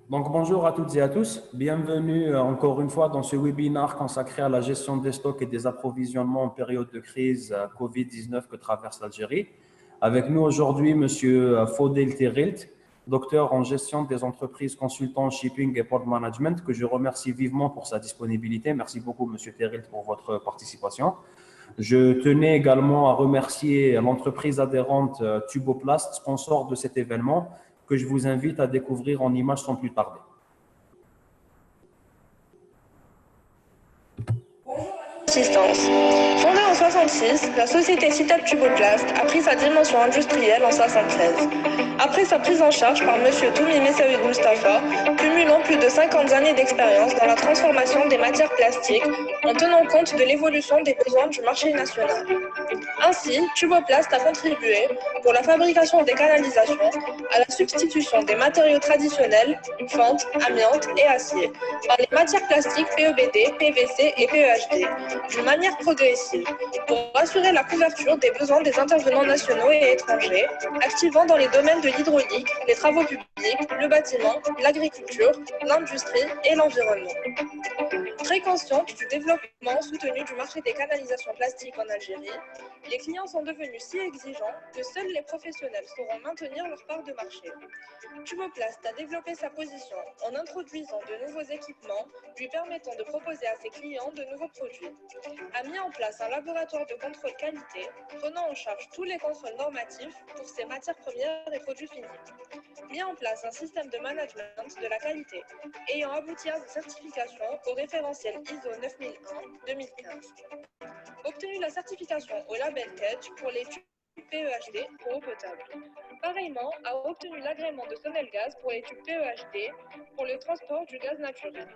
Donc, bonjour à toutes et à tous. Bienvenue encore une fois dans ce webinaire consacré à la gestion des stocks et des approvisionnements en période de crise Covid-19 que traverse l'Algérie. Avec nous aujourd'hui, Monsieur Fodel Terilt, docteur en gestion des entreprises, consultant en shipping et port management, que je remercie vivement pour sa disponibilité. Merci beaucoup, Monsieur Terilt, pour votre participation. Je tenais également à remercier l'entreprise adhérente Tuboplast, sponsor de cet événement, que je vous invite à découvrir en images sans plus tarder. Assistance. Fondée en 1966, la société Citap Tuboplast a pris sa dimension industrielle en 1973. Après sa prise en charge par M. Toumi Messaoud Mustafa, cumulant plus de 50 années d'expérience dans la transformation des matières plastiques en tenant compte de l'évolution des besoins du marché national. Ainsi, Tuboplast a contribué, pour la fabrication des canalisations, à la substitution des matériaux traditionnels, fente, amiante et acier, par les matières plastiques PEBD, PVC et PEHD, d'une manière progressive, pour assurer la couverture des besoins des intervenants nationaux et étrangers, activant dans les domaines de l'hydraulique, les travaux publics, le bâtiment, l'agriculture, l'industrie et l'environnement. Très consciente du développement soutenu du marché des canalisations plastiques en Algérie, les clients sont devenus si exigeants que seuls les professionnels sauront maintenir leur part de marché. Tuboplast a développé sa position en introduisant de nouveaux équipements lui permettant de proposer à ses clients de nouveaux produits. A mis en place un laboratoire de contrôle qualité prenant en charge tous les contrôles normatifs pour ses matières premières et produits finis. Mis en place un système de management de la qualité ayant abouti à sa certification au référentiel ISO 9001-2015. Obtenu la certification au label TEDGE pour les tubes PEHD pour eau potable. Pareillement, a obtenu l'agrément de Sonelgaz pour les tubes PEHD pour le transport du gaz naturel.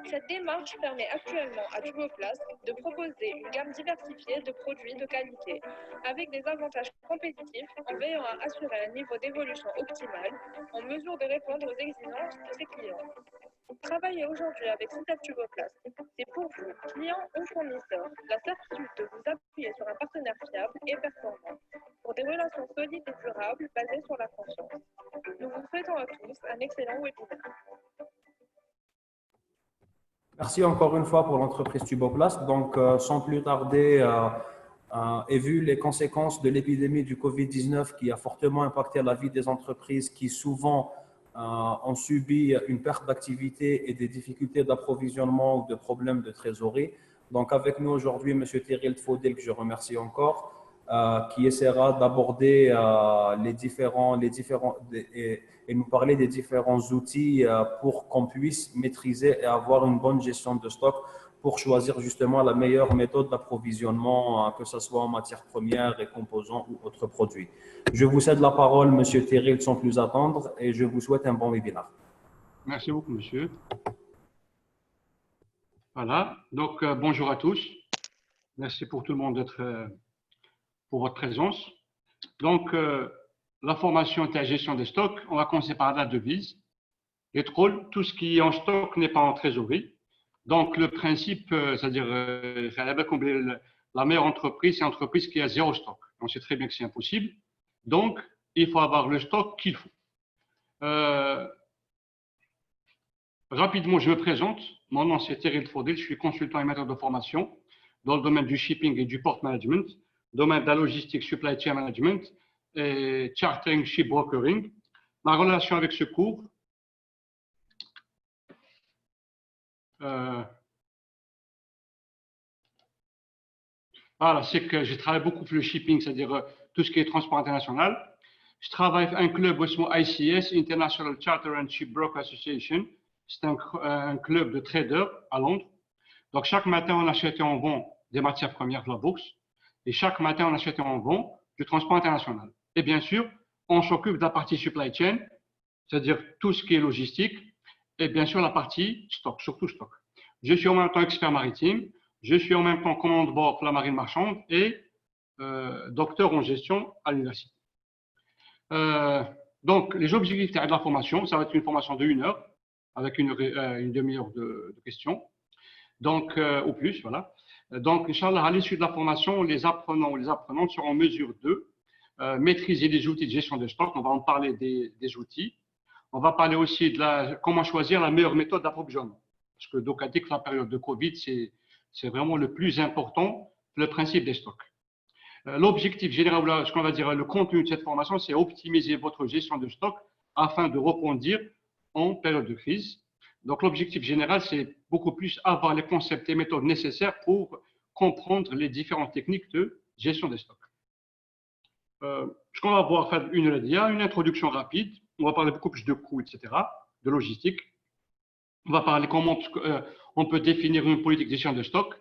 Cette démarche permet actuellement à Tuboplast de proposer une gamme diversifiée de produits de qualité, avec des avantages compétitifs en veillant à assurer un niveau d'évolution optimal, en mesure de répondre aux exigences de ses clients. Travailler aujourd'hui avec Citap Tuboplast, c'est pour vous, clients ou fournisseurs, la certitude de vous appuyer sur un partenaire fiable et performant, pour des relations solides et durables basées sur la confiance. Nous vous souhaitons à tous un excellent webinaire. Merci encore une fois pour l'entreprise Tuboplast. Donc, sans plus tarder, et vu les conséquences de l'épidémie du Covid-19 qui a fortement impacté la vie des entreprises qui souvent ont subi une perte d'activité et des difficultés d'approvisionnement ou de problèmes de trésorerie. Donc, avec nous aujourd'hui, M. Terilt Fodel, que je remercie encore, qui essaiera d'aborder et nous parler des différents outils pour qu'on puisse maîtriser et avoir une bonne gestion de stock pour choisir justement la meilleure méthode d'approvisionnement, que ce soit en matières premières et composants ou autres produits. Je vous cède la parole, M. Terilt, sans plus attendre, et je vous souhaite un bon webinaire. Merci beaucoup, monsieur. Voilà, donc bonjour à tous. Merci pour tout le monde pour votre présence. Donc, la formation est la gestion des stocks. On va commencer par la devise. Les trolls, tout ce qui est en stock n'est pas en trésorerie. Donc, le principe, c'est-à-dire, la meilleure entreprise, c'est l'entreprise qui a zéro stock. On sait très bien que c'est impossible. Donc, il faut avoir le stock qu'il faut. Rapidement, je me présente. Mon nom, c'est Terilt Fodel. Je suis consultant et maître de formation dans le domaine du shipping et du port management, domaine de la logistique, supply chain management et chartering, ship brokering. Ma relation avec ce cours, voilà, c'est que je travaille beaucoup pour le shipping, c'est-à-dire tout ce qui est transport international. Je travaille avec un club aussi, ICS, International Charter and Ship Broker Association. C'est un club de traders à Londres. Donc, chaque matin, on achète et on vend des matières premières de la bourse. Et chaque matin, on achète et on vend du transport international. Et bien sûr, on s'occupe de la partie supply chain, c'est-à-dire tout ce qui est logistique, et bien sûr la partie stock, surtout stock. Je suis en même temps expert maritime, je suis en même temps commandant de bord pour la marine marchande et docteur en gestion à l'université. Donc, les objectifs de la formation, ça va être une formation de 1 heure, avec une demi-heure de questions, donc, ou plus, voilà. Donc, Inch'Allah, à l'issue de la formation, les apprenants ou les apprenantes seront en mesure de maîtriser les outils de gestion de stock. On va en parler des outils. On va parler aussi de comment choisir la meilleure méthode d'approvisionnement. Parce que donc, a dit que la période de Covid, c'est vraiment le plus important, le principe des stocks. L'objectif général, ce qu'on va dire, le contenu de cette formation, c'est optimiser votre gestion de stock afin de rebondir en période de crise. Donc, l'objectif général, c'est beaucoup plus avoir les concepts et méthodes nécessaires pour comprendre les différentes techniques de gestion des stocks. Ce qu'on va voir, faire une introduction rapide. On va parler beaucoup plus de coûts, etc., de logistique. On va parler comment on peut définir une politique de gestion de stock,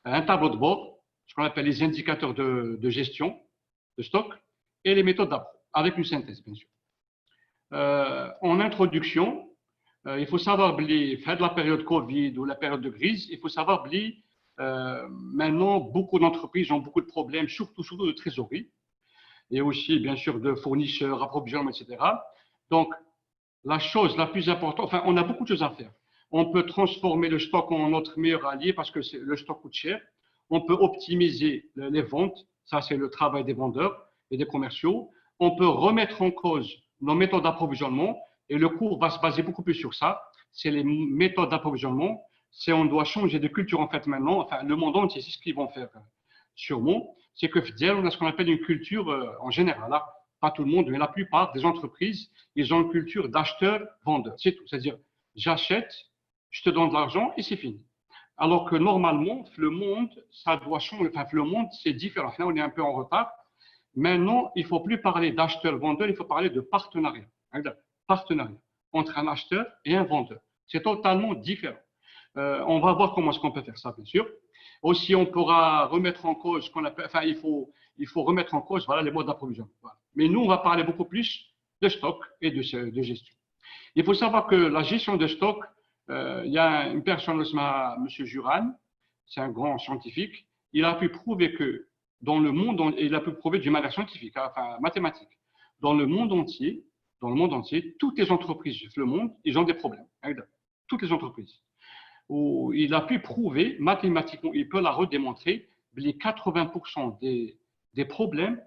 un tableau de bord, ce qu'on appelle les indicateurs de gestion de stock, et les méthodes d'appro, avec une synthèse, bien sûr. En introduction, il faut savoir, faire de la période Covid ou la période de crise, il faut savoir, maintenant, beaucoup d'entreprises ont beaucoup de problèmes, surtout de trésorerie, et aussi, bien sûr, de fournisseurs, approvisionnement, etc. Donc, la chose la plus importante, enfin, on a beaucoup de choses à faire. On peut transformer le stock en notre meilleur allié parce que le stock coûte cher. On peut optimiser les ventes, ça c'est le travail des vendeurs et des commerciaux. On peut remettre en cause nos méthodes d'approvisionnement et le cours va se baser beaucoup plus sur ça. C'est les méthodes d'approvisionnement. On doit changer de culture en fait maintenant. Enfin, le monde entier, c'est ce qu'ils vont faire sûrement. C'est que on a ce qu'on appelle une culture en général. Là, pas tout le monde, mais la plupart des entreprises, ils ont une culture d'acheteur-vendeur. C'est tout. C'est-à-dire, j'achète, je te donne de l'argent et c'est fini. Alors que normalement, le monde, ça doit changer. Enfin, le monde, c'est différent. Là, on est un peu en retard. Maintenant, il ne faut plus parler d'acheteur-vendeur, il faut parler de partenariat. Partenariat entre un acheteur et un vendeur. C'est totalement différent. On va voir comment est-ce qu'on peut faire ça, bien sûr. Aussi, on pourra remettre en cause ce qu'on appelle, enfin, il faut remettre en cause, voilà, les modes d'approvisionnement. Voilà. Mais nous, on va parler beaucoup plus de stock et de gestion. Il faut savoir que la gestion de stock, il y a une personne, M. Juran, c'est un grand scientifique, il a pu prouver que dans le monde, il a pu prouver d'une manière scientifique, enfin mathématique, dans le monde entier, toutes les entreprises du monde, ils ont des problèmes. Toutes les entreprises. Où il a pu prouver mathématiquement, il peut la redémontrer, les 80% des problèmes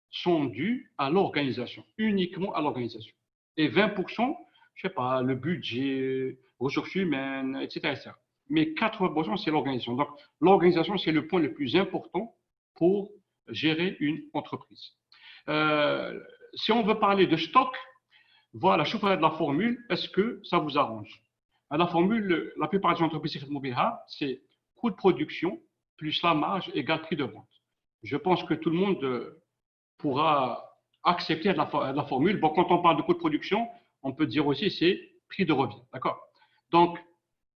sont dus à l'organisation, uniquement à l'organisation. Et 20%, je ne sais pas, le budget, ressources humaines, etc. Mais 80%, c'est l'organisation. Donc, l'organisation, c'est le point le plus important pour gérer une entreprise. Si on veut parler de stock, voilà, je vous parle de la formule, est-ce que ça vous arrange? La formule, la plupart des entreprises, c'est coût de production plus la marge égale prix de vente. Je pense que tout le monde pourra accepter la formule. Bon, quand on parle de coût de production, on peut dire aussi c'est prix de revient. D'accord? Donc,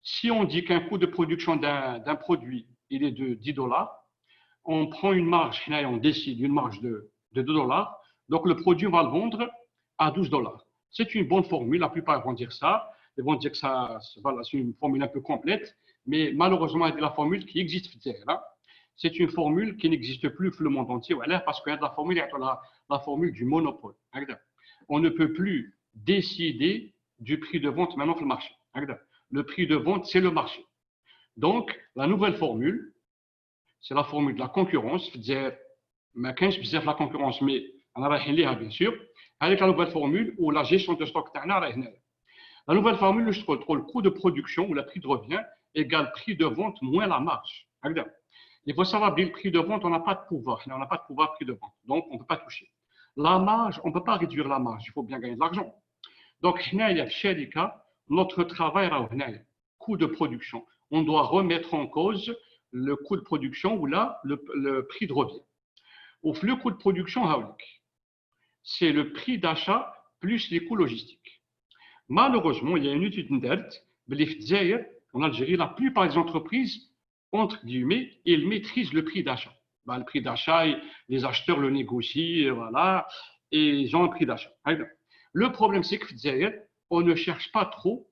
si on dit qu'un coût de production d'un produit, il est de 10 $, on prend une marge, on décide une marge de 2 $, donc le produit, on va le vendre à 12 $. C'est une bonne formule, la plupart vont dire ça. Ils vont dire que voilà, c'est une formule un peu complète, mais malheureusement, c'est la formule qui existe. C'est une formule qui n'existe plus dans le monde entier, parce qu'il y a la formule du monopole. On ne peut plus décider du prix de vente maintenant sur le marché. Le prix de vente, c'est le marché. Donc, la nouvelle formule, c'est la formule de la concurrence. Ma la concurrence, mais on a bien sûr, avec la nouvelle formule où la gestion de stock, la nouvelle formule, je trouve le coût de production ou le prix de revient égale prix de vente moins la marge. Il faut savoir que le prix de vente, on n'a pas de pouvoir. On n'a pas de pouvoir prix de vente. Donc, on ne peut pas toucher. La marge, on ne peut pas réduire la marge. Il faut bien gagner de l'argent. Donc, il y a chez notre travail, coût de production. On doit remettre en cause le coût de production ou là, le prix de revient. Le coût de production, c'est le prix d'achat plus les coûts logistiques. Malheureusement, il y a une étude en Algérie, la plupart des entreprises, entre guillemets, ils maîtrisent le prix d'achat. Le prix d'achat, les acheteurs le négocient, voilà, et ils ont un prix d'achat. Le problème, c'est que on ne cherche pas trop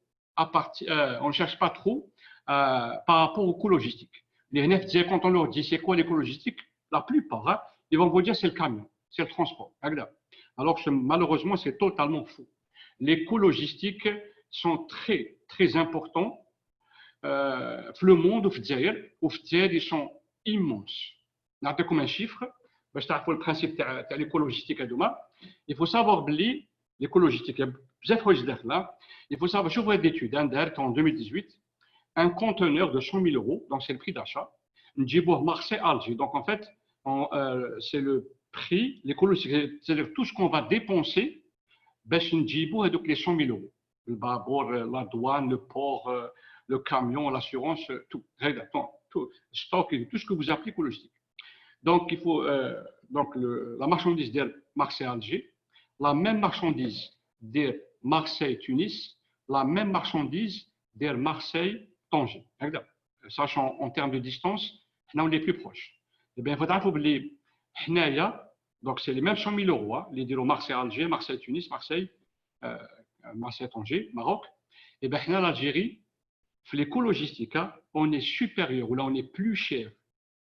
par rapport au coût logistique. Les NF, quand on leur dit c'est quoi les coûts logistiques, la plupart, ils vont vous dire c'est le camion, c'est le transport. Alors que malheureusement, c'est totalement faux. Les coûts logistiques sont très, très importants. Le monde, ils sont immenses. Je vais vous donner un chiffre, le principe de l'éco-logistique. Il faut savoir que l'éco-logistique, il y a Il faut savoir, je vois d'études en 2018, un conteneur de 100 000 euros, donc c'est le prix d'achat, Marseille-Alger. Donc en fait, c'est le prix, c'est-à-dire tout ce qu'on va dépenser, donc les 100 000 euros. Le bâbord, la douane, le port, le camion, l'assurance, tout, tout, stock, tout ce que vous appelez écologique. Donc il faut, la marchandise de Marseille-Alger, la même marchandise de Marseille-Tunis, la même marchandise de Marseille-Tanger. Sachant en termes de distance, on est plus proche. Eh bien, il faudra oublier, donc c'est les mêmes 100 000 euros, les dire Marseille-Alger, Marseille-Tunis, Marseille-Tanger, Maroc. Eh bien, l'Algérie, l'écologistique, on est supérieur, ou là on est plus cher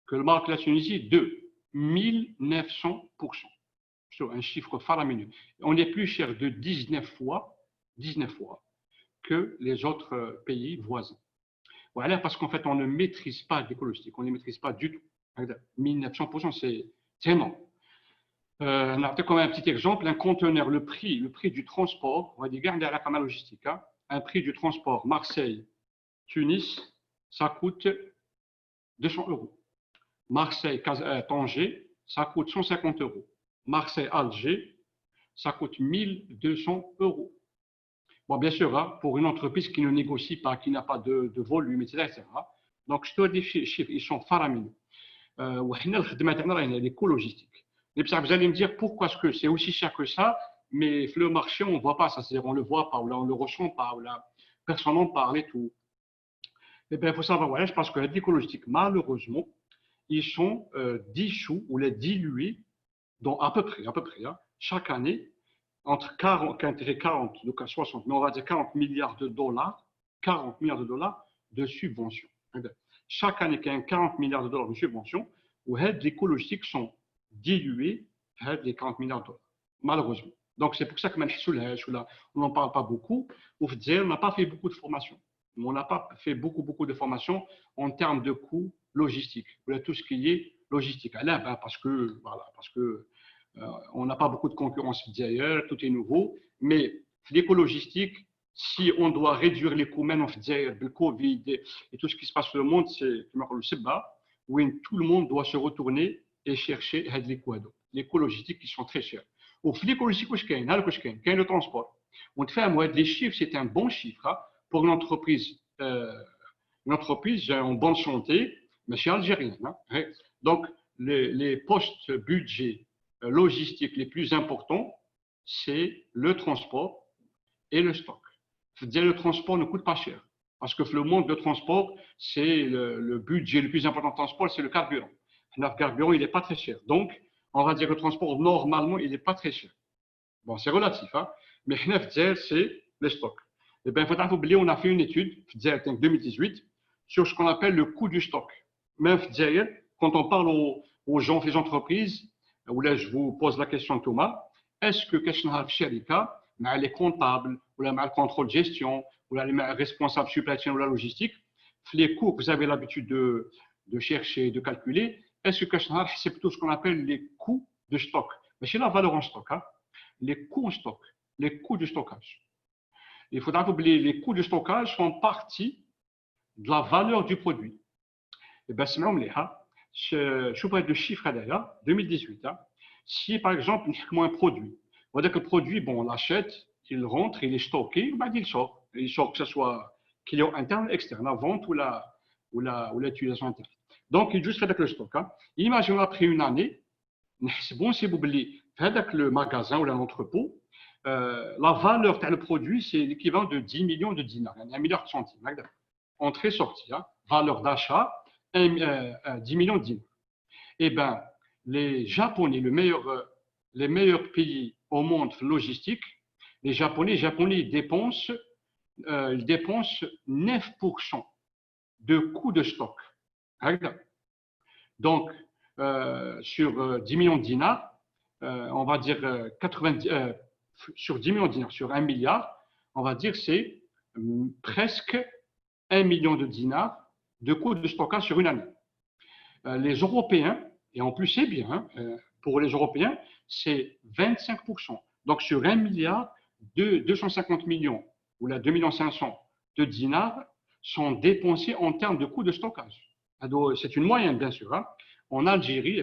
que le Maroc et la Tunisie de 1900%. C'est un chiffre faramineux. On est plus cher de 19 fois que les autres pays voisins. Voilà, parce qu'en fait, on ne maîtrise pas l'écologistique, on ne les maîtrise pas du tout. 1900%, c'est énorme. On a peut-être comme un petit exemple, un conteneur, le prix du transport, on va dire, garder la caméra logistique, un prix du transport Marseille-Tunis, ça coûte 200 euros. Marseille-Tanger, ça coûte 150 euros. Marseille-Alger, ça coûte 1200 euros. Bon, bien sûr, pour une entreprise qui ne négocie pas, qui n'a pas de volume, etc. Donc, je dois dire chiffres, ils sont faramineux. L'écologistique. Vous allez me dire pourquoi est-ce que c'est aussi cher que ça, mais le marché, on ne voit pas ça. C'est-à-dire, on ne le voit pas, ou là, on ne le ressent pas, ou là, personne n'en parle et tout. Eh bien, il faut savoir, voilà, parce que l'écologistique, malheureusement, ils sont dissous ou les dilués dans à peu près, chaque année, entre 40, donc 60, mais on va dire 40 milliards de dollars de subventions. Chaque année, il y a 40 milliards de dollars de subventions où les écologistiques sont dilués les 40 milliards de dollars, malheureusement. Donc, c'est pour ça que on n'en parle pas beaucoup. On n'a pas fait beaucoup de formations. On n'a pas fait beaucoup de formations en termes de coûts logistiques, tout ce qui est logistique. Là, parce que on n'a pas beaucoup de concurrence d'ailleurs, tout est nouveau, mais l'écologistique, si on doit réduire les coûts maintenant, le Covid et tout ce qui se passe dans le monde, c'est où tout le monde doit se retourner et chercher les coûts l'écologistique qui sont très chers. Au l'écologistique, il y a le transport. On te fait les chiffres, c'est un bon chiffre pour une entreprise en bonne santé, mais c'est algérien. Donc, les postes budget logistiques les plus importants, c'est le transport et le stock. Le transport ne coûte pas cher, parce que le monde de transport, c'est le budget le plus important de transport, c'est le carburant. Le carburant, il n'est pas très cher. Donc, on va dire que le transport, normalement, il n'est pas très cher. Bon, c'est relatif, mais c'est le stock. Eh bien, il faut oublier, on a fait une étude, en 2018, sur ce qu'on appelle le coût du stock. Même quand on parle aux gens, les entreprises, où là, je vous pose la question, Thomas, est-ce que les comptables, ou le contrôle de gestion, ou les responsables supply chain ou la logistique, les coûts que vous avez l'habitude de chercher, de calculer, est-ce que c'est plutôt ce qu'on appelle les coûts de stock? Mais c'est la valeur en stock, les coûts en stock, les coûts de stockage. Il faudra oublier, les coûts de stockage font partie de la valeur du produit. Et bien, c'est même je vous parle de chiffres d'ailleurs, 2018. Si par exemple, on a un produit, on va dire que le produit, bon, on l'achète, il rentre, il est stocké, il sort. Il sort que ce soit client interne, externe, la vente ou l'utilisation interne. Donc, il juste fait avec le stock. Imaginons après une année, c'est bon si vous oubliez, fait avec le magasin ou l'entrepôt, la valeur du produit, c'est l'équivalent de 10 millions de dinars, 1 milliard de centimes. Entrée-sortie, valeur d'achat, 10 millions de dinars. Eh bien, les Japonais, les meilleurs pays au monde logistique, les Japonais ils dépensent 9% de coûts de stock. Donc, sur 10 millions de dinars, on va dire sur 10 millions de dinars, sur 1 milliard, on va dire c'est presque 1 million de dinars de coûts de stockage sur une année. Les Européens, et en plus c'est bien, pour les Européens, c'est 25%. Donc sur 1 milliard, 250 millions ou là 2,5 millions de dinars sont dépensés en termes de coûts de stockage. C'est une moyenne, bien sûr. Hein. En Algérie,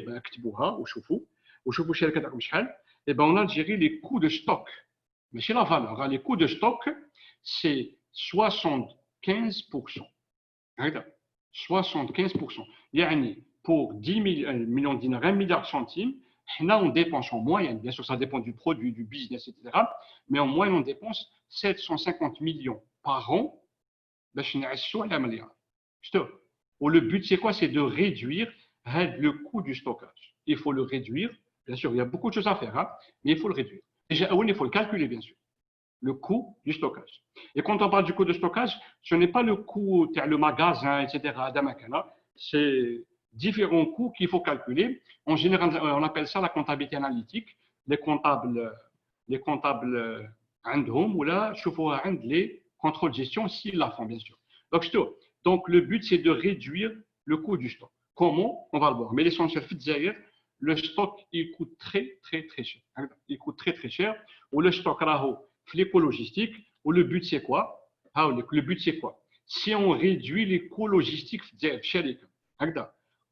en Algérie, les coûts de stock, mais c'est la valeur, hein, les coûts de stock, c'est 75%. 75%. Yani, pour 10 millions de dinars, 1 milliard de centimes, là, on dépense en moyenne, bien sûr, ça dépend du produit, du business, etc. Mais en moyenne, on dépense 750 millions par an. Ou le but, c'est quoi? C'est de réduire le coût du stockage. Il faut le réduire. Bien sûr, il y a beaucoup de choses à faire, hein, mais il faut le réduire. Déjà, il faut le calculer, bien sûr. Le coût du stockage. Et quand on parle du coût de stockage, ce n'est pas le coût, le magasin, etc., c'est différents coûts qu'il faut calculer. En général, on appelle ça la comptabilité analytique. Les comptables عندهم ولا شوفوها عند les contrôles de gestion s'ils la font, bien sûr. Donc, le but, c'est de réduire le coût du stock. Comment? On va le voir. Mais l'essentiel, le stock, il coûte très, très, très cher. Il coûte très, très cher. Ou le stock, l'éco-logistique. Ou le but, c'est quoi? Le but, c'est quoi? Si on réduit les coûts logistiques,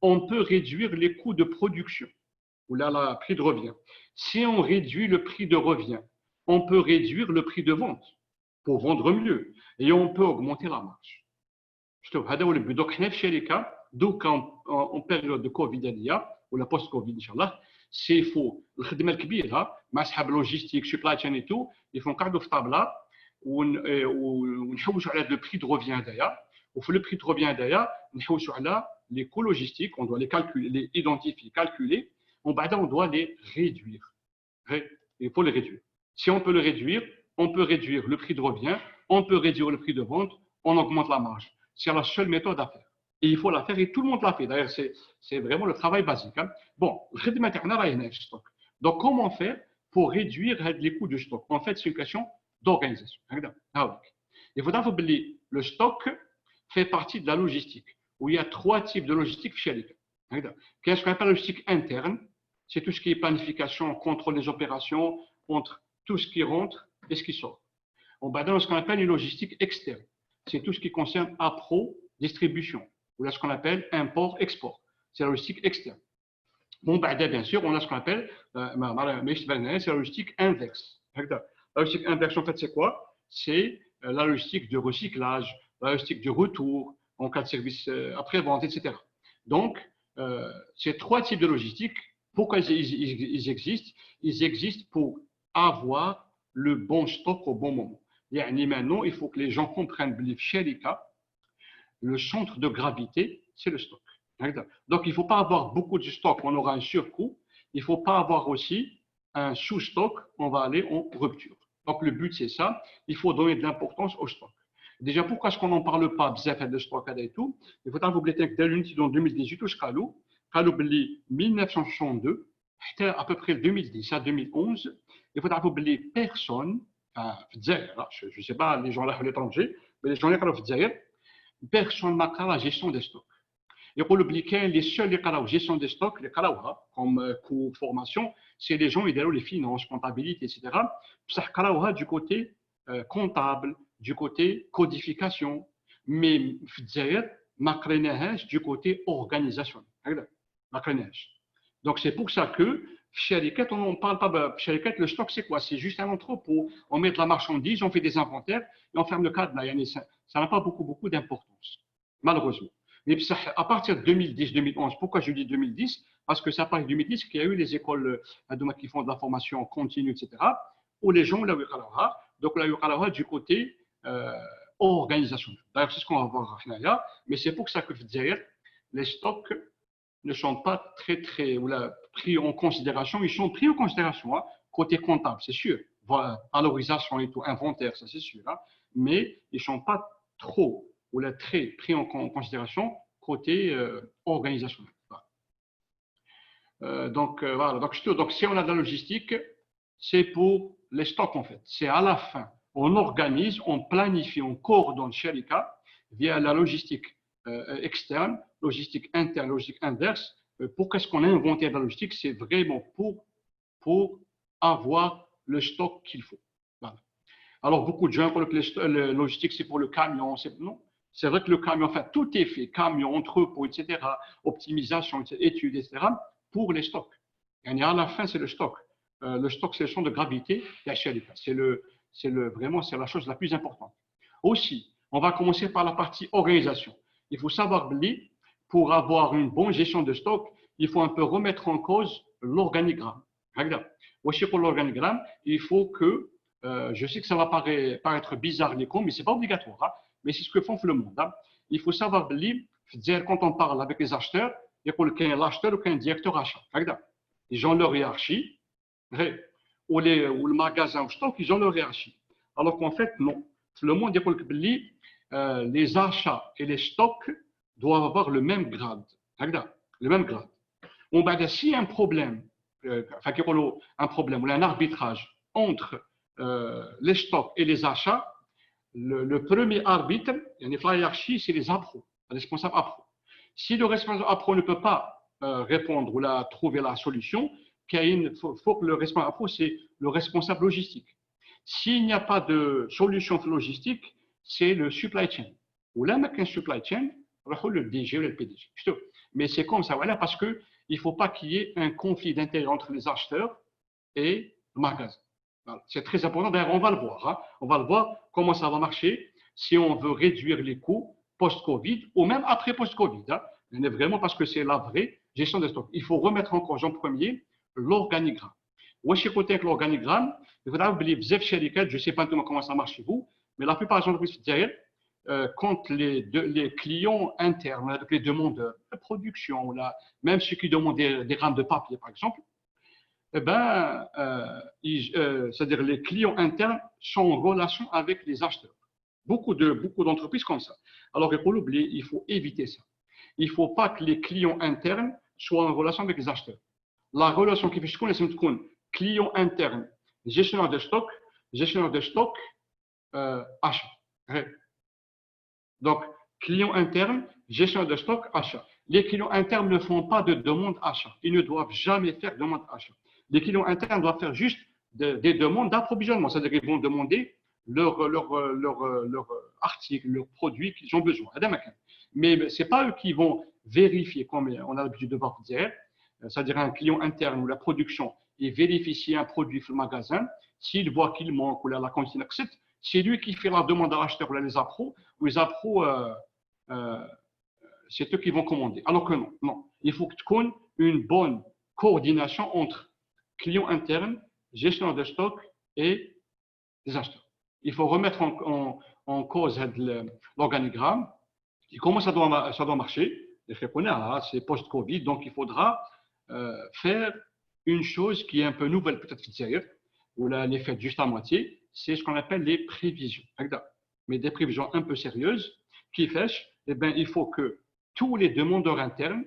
on peut réduire les coûts de production. Ou là, le prix de revient. Si on réduit le prix de revient, on peut réduire le prix de vente pour vendre mieux. Et on peut augmenter la marge. Donc, en période de Covid, ou la post-Covid, Inch'Allah, c'est faux. Le logistique, supply chain et tout, ils font cardo de table où on sur le prix de revient d'ailleurs. Le prix de revient d'ailleurs, on sur les coûts logistiques, on doit les calculer, les identifier, calculer. On doit les réduire. Il faut les réduire. Si on peut le réduire, on peut réduire le prix de revient, on peut réduire le prix de vente, on augmente la marge. C'est la seule méthode à faire. Et il faut la faire et tout le monde l'a fait. D'ailleurs, c'est vraiment le travail basique. Hein. Bon, donc, comment faire pour réduire les coûts de stock? En fait, c'est une question d'organisation. Il faudra que le stock fait partie de la logistique, où il y a 3 types de logistique chez Qu'est-ce qu'on appelle la logistique interne? C'est tout ce qui est planification, contrôle des opérations, entre tout ce qui rentre et ce qui sort. On va dans ce qu'on appelle une logistique externe. C'est tout ce qui concerne appro, distribution, ou là ce qu'on appelle import-export. C'est la logistique externe. Bon, bien sûr, on a ce qu'on appelle c'est la logistique inverse. La logistique inverse, en fait, c'est quoi? C'est la logistique de recyclage, la logistique de retour en cas de service après-vente, etc. Donc, ces 3 types de logistique, pourquoi ils existent? Ils existent pour avoir le bon stock au bon moment. Et maintenant, il faut que les gens comprennent que le centre de gravité, c'est le stock. Donc, il ne faut pas avoir beaucoup de stock, on aura un surcoût. Il ne faut pas avoir aussi un sous-stock, on va aller en rupture. Donc, le but, c'est ça. Il faut donner de l'importance au stock. Déjà, pourquoi est-ce qu'on n'en parle pas de stock et tout? Il faut vous oublier que dès l'unité en 2018, en 1962, à peu près 2010 à 2011, il faut vous oublier personne, je ne sais pas les gens là à l'étranger, mais les gens là à personne n'a la gestion des stocks. Il faut oublier que les seuls qui ont la gestion des stocks, les comme cours formation, c'est les gens qui ont les finances, comptabilité, etc. Ça du côté comptable, du côté codification, mais du côté organisationnel. Donc, c'est pour ça que chez Ariket, on ne parle pas. Chez Ariket, le stock, c'est quoi? C'est juste un entrepôt. On met de la marchandise, on fait des inventaires et on ferme le cadenas. Ça n'a pas beaucoup d'importance, malheureusement. Mais à partir de 2010-2011, pourquoi je dis 2010? Parce que c'est à partir de 2010 qu'il y a eu les écoles qui font de la formation continue, etc., où les gens, là, donc là, du côté organisationnel. D'ailleurs, c'est ce qu'on va voir là. Mais c'est pour ça que je disais, les stocks ne sont pas très pris en considération. Ils sont pris en considération, hein, côté comptable, c'est sûr. Valorisation et tout, inventaire, ça c'est sûr. Hein, mais ils ne sont pas trop très pris en considération côté organisationnel. Voilà. Donc, si on a de la logistique, c'est pour les stocks en fait. C'est à la fin. On organise, on planifie, on coordonne Sharika via la logistique externe, logistique interne, logistique inverse. Pourquoi est-ce qu'on a inventé la logistique? C'est vraiment pour avoir le stock qu'il faut. Voilà. Alors, beaucoup de gens croient que le logistique, c'est pour le camion. Non, c'est vrai que le camion, enfin, tout est fait, camion, entrepôt, etc., optimisation, études, etc., pour les stocks. Et à la fin, c'est le stock. Le stock, c'est le champ de gravité. Vraiment, c'est la chose la plus importante. Aussi, on va commencer par la partie organisation. Il faut savoir, pour avoir une bonne gestion de stock, il faut un peu remettre en cause l'organigramme. Regarde, aussi pour l'organigramme, il faut que, je sais que ça va paraître bizarre, mais ce n'est pas obligatoire, hein, mais c'est ce que font tout le monde. Hein. Il faut savoir, quand on parle avec les acheteurs, il y a l'acheteur ou un directeur achat. Regarde, ils ont leur hiérarchie, ou le magasin ou stock, ils ont leur hiérarchie. Alors qu'en fait, non. Tout le monde dit que les achats et les stocks doivent avoir le même grade. Le même grade. S'il y a un problème, un problème ou un arbitrage entre les stocks et les achats, le premier arbitre, il y a une hiérarchie, c'est les appros, les responsables appros. Si le responsable appro ne peut pas répondre ou trouver la solution, il faut que le responsable appro, c'est le responsable logistique. S'il n'y a pas de solution logistique, c'est le supply chain. Ou là, il y a un supply chain, le DG ou le PDG. Mais c'est comme ça, voilà, parce qu'il ne faut pas qu'il y ait un conflit d'intérêt entre les acheteurs et le magasin. Voilà. C'est très important. D'ailleurs, on va le voir. Hein. On va le voir comment ça va marcher si on veut réduire les coûts post-Covid ou même après post-Covid. Hein. Vraiment parce que c'est la vraie gestion des stocks. Il faut remettre en cause en premier l'organigramme. Wesh côté avec l'organigramme, je ne sais pas comment ça marche chez vous, mais la plupart des entreprises quand les clients internes, avec les demandeurs, la production, même ceux qui demandent des rames de papier, par exemple, c'est-à-dire les clients internes sont en relation avec les acheteurs. Beaucoup d'entreprises comme ça. Alors, il faut éviter ça. Il ne faut pas que les clients internes soient en relation avec les acheteurs. La relation qui fait ce qu'on est client interne, gestionnaire de stock, achat. Donc, client interne, gestionnaire de stock, achat. Les clients internes ne font pas de demande achat. Ils ne doivent jamais faire de demande achat. Les clients internes doivent faire juste des demandes d'approvisionnement. C'est-à-dire qu'ils vont demander leur article, leurs produits qu'ils ont besoin. Mais ce n'est pas eux qui vont vérifier, comme on a l'habitude de voir dire, c'est-à-dire un client interne ou la production, il vérifie si un produit sur le magasin, s'il voit qu'il manque ou la quantité accepte, c'est lui qui fait la demande à l'acheteur ou les appros, ou les appros, c'est eux qui vont commander. Alors que non. Il faut que tu connais une bonne coordination entre client interne, gestionnaire de stock et les acheteurs. Il faut remettre en cause l'organigramme et comment ça doit marcher. C'est post-Covid, donc il faudra faire une chose qui est un peu nouvelle, peut-être ou là, elle est faite juste à moitié, c'est ce qu'on appelle les prévisions. Mais des prévisions un peu sérieuses qui fait, il faut que tous les demandeurs internes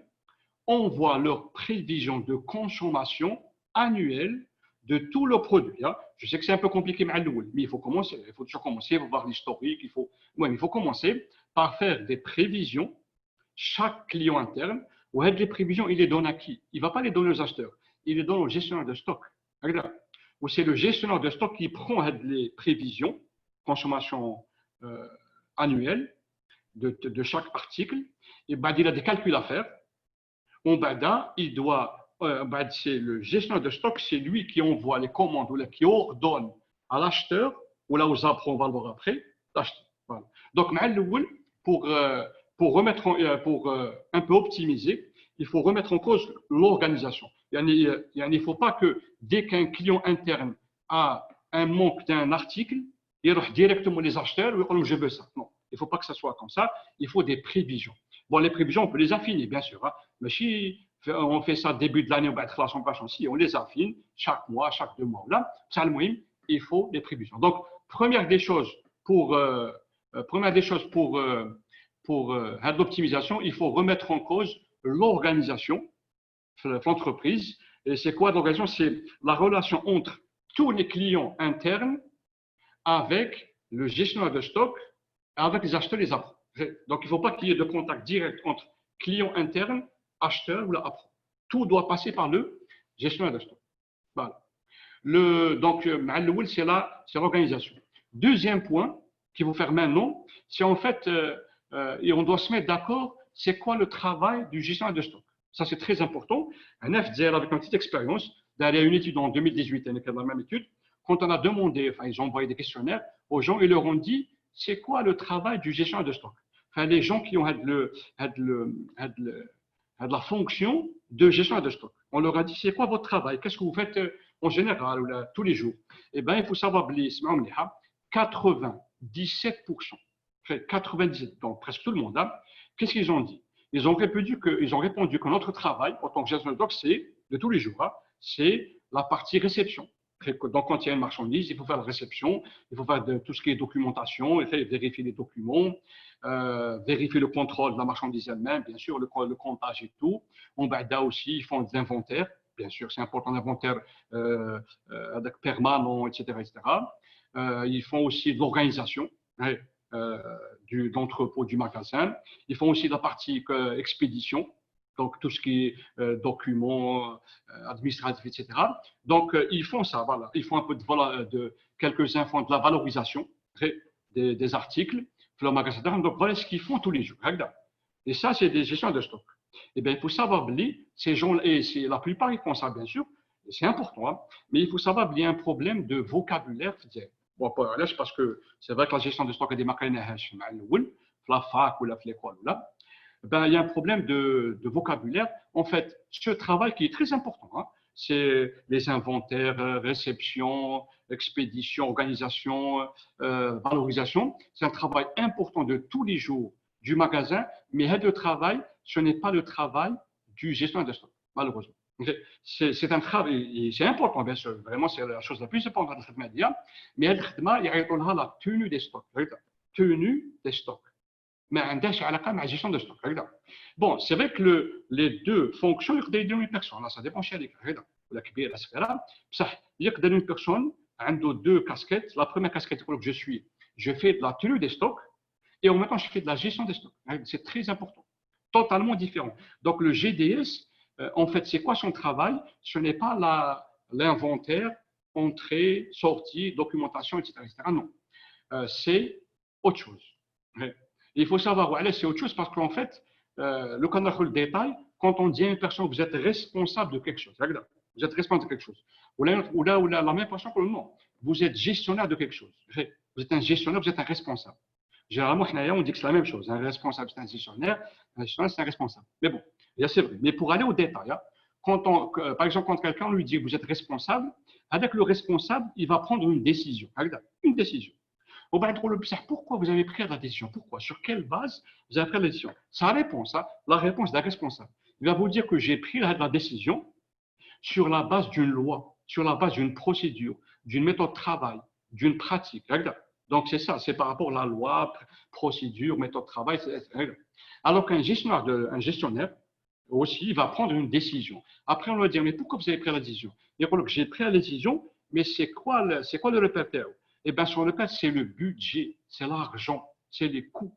envoient leurs prévisions de consommation annuelle de tous leurs produits. Hein. Je sais que c'est un peu compliqué, mais il faut commencer. Il faut toujours commencer, il faut voir l'historique. Il faut commencer par faire des prévisions, chaque client interne, où les prévisions, il les donne à qui? Il ne va pas les donner aux acheteurs, il les donne au gestionnaire de stock. Où c'est le gestionnaire de stock qui prend les prévisions, consommation annuelle de chaque article, et il a des calculs à faire. Il doit, c'est le gestionnaire de stock, c'est lui qui envoie les commandes ou qui ordonne à l'acheteur, ou là aux appros, on va le voir après, d'acheter. Voilà. Donc, pour un peu optimiser, il faut remettre en cause l'organisation. Il ne faut pas que dès qu'un client interne a un manque d'un article, il va directement les acheteurs et il dit je veux ça. Non, il ne faut pas que ça soit comme ça. Il faut des prévisions. Bon, les prévisions, on peut les affiner, bien sûr. Hein, mais si on fait ça début de l'année, on va être là, on les affine chaque mois, chaque 2 mois. Là, il faut des prévisions. Donc, première des choses pour l'optimisation, il faut remettre en cause l'organisation de l'entreprise. Et c'est quoi l'organisation? C'est la relation entre tous les clients internes avec le gestionnaire de stock, avec les acheteurs et les appros. Donc, il ne faut pas qu'il y ait de contact direct entre clients internes, acheteurs ou l'appro. Tout doit passer par le gestionnaire de stock. Voilà. Donc, c'est l'organisation. Deuxième point qu'il faut faire maintenant, c'est en fait, et on doit se mettre d'accord, c'est quoi le travail du gestionnaire de stock. Ça, c'est très important. Un FDL, avec une petite expérience, derrière une étude en 2018, la même étude, quand on a demandé, enfin, ils ont envoyé des questionnaires aux gens, ils leur ont dit, c'est quoi le travail du gestionnaire de stock. Enfin, les gens qui ont la fonction de gestionnaire de stock. On leur a dit, c'est quoi votre travail? Qu'est-ce que vous faites en général ou là, tous les jours? Eh bien, il faut savoir, 97%, 97, donc presque tout le monde, hein, qu'est-ce qu'ils ont dit? Ils ont répondu que notre travail, en tant que gestionnaire de stock, c'est, de tous les jours, hein, c'est la partie réception. Donc, quand il y a une marchandise, il faut faire la réception, il faut faire tout ce qui est documentation, vérifier les documents, vérifier le contrôle de la marchandise elle-même, bien sûr, le comptage et tout. On va aussi, ils font de l'inventaire, bien sûr, c'est important, l'inventaire avec permanent, etc. Ils font aussi de l'organisation de l'entrepôt, du magasin. Ils font aussi la partie expédition, donc tout ce qui est documents administratifs, etc. Donc, ils font ça, voilà. Ils font un peu quelques infos de la valorisation des articles, le magasin. Donc, voilà ce qu'ils font tous les jours. Et ça, c'est des gestions de stock. Eh bien, il faut savoir, ces gens, et la plupart, ils font ça, bien sûr, c'est important, hein, mais il faut savoir qu'il y a un problème de vocabulaire. Bon, parce que c'est vrai que la gestion de stock est des marques, la fac ou l'école, là. Ben, il y a un problème de vocabulaire. En fait, ce travail qui est très important, hein, c'est les inventaires, réception, expédition, organisation, valorisation. C'est un travail important de tous les jours du magasin, mais le travail, ce n'est pas le travail du gestionnaire de stock, malheureusement. C'est un travail, c'est important, bien sûr, vraiment, c'est la chose la plus importante de cette média, mais il y a la tenue des stocks. Tenue des stocks. Mais la gestion de stock. Bon, c'est vrai que les deux fonctions, il y a une personne, là, ça dépend chez les ça, il y a une personne, a deux casquettes. La première casquette, je fais de la tenue des stocks et en même temps, je fais de la gestion des stocks. C'est très important, totalement différent. Donc, le GDS, en fait, c'est quoi son travail? Ce n'est pas l'inventaire, entrée, sortie, documentation, etc. Non, c'est autre chose. Il faut savoir, c'est autre chose parce qu'en fait, le canard le détail, quand on dit à une personne, vous êtes responsable de quelque chose, vous êtes responsable de quelque chose, ou là, la même personne que non, vous êtes gestionnaire de quelque chose. Vous êtes un gestionnaire, vous êtes un responsable. Généralement, on dit que c'est la même chose. Un responsable, c'est un gestionnaire c'est un responsable. Mais bon, c'est vrai. Mais pour aller au détail, par exemple, quand quelqu'un lui dit que vous êtes responsable, avec le responsable, il va prendre une décision. Une décision. Pourquoi vous avez pris la décision? Pourquoi? Sur quelle base vous avez pris la décision? Sa réponse, la réponse d'un responsable. Il va vous dire que j'ai pris la décision sur la base d'une loi, sur la base d'une procédure, d'une méthode de travail, d'une pratique. Donc, c'est ça, c'est par rapport à la loi, procédure, méthode de travail. Alors qu'un gestionnaire, aussi, il va prendre une décision. Après, on va dire, mais pourquoi vous avez pris la décision? Il va dire, j'ai pris la décision, mais c'est quoi le répertoire? Eh bien, sur le cas, c'est le budget, c'est l'argent, c'est les coûts.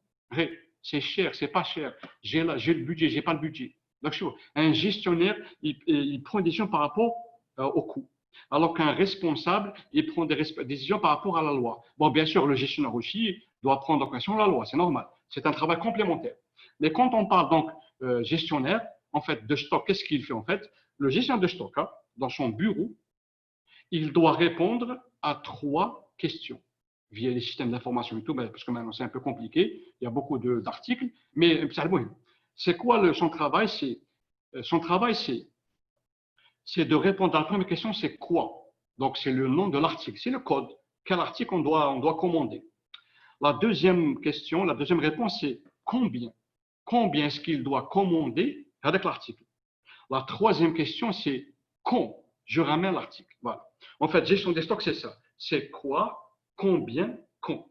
C'est cher, c'est pas cher. J'ai le budget, j'ai pas le budget. Donc, un gestionnaire, il prend une décision par rapport au coût. Alors qu'un responsable, il prend des décisions par rapport à la loi. Bon, bien sûr, le gestionnaire aussi doit prendre en question la loi, c'est normal. C'est un travail complémentaire. Mais quand on parle donc gestionnaire, en fait, de stock, qu'est-ce qu'il fait en fait? Le gestionnaire de stock, dans son bureau, il doit répondre à 3 questions via les systèmes d'information et tout, parce que maintenant c'est un peu compliqué, il y a beaucoup d'articles, mais c'est quoi son travail? Son travail, c'est de répondre à la première question, c'est quoi? Donc, c'est le nom de l'article, c'est le code. Quel article on doit commander? La deuxième question, la deuxième réponse, c'est combien? Combien est-ce qu'il doit commander avec l'article? La troisième question, c'est quand je ramène l'article. Voilà. En fait, gestion des stocks, c'est ça. C'est quoi, combien, quand.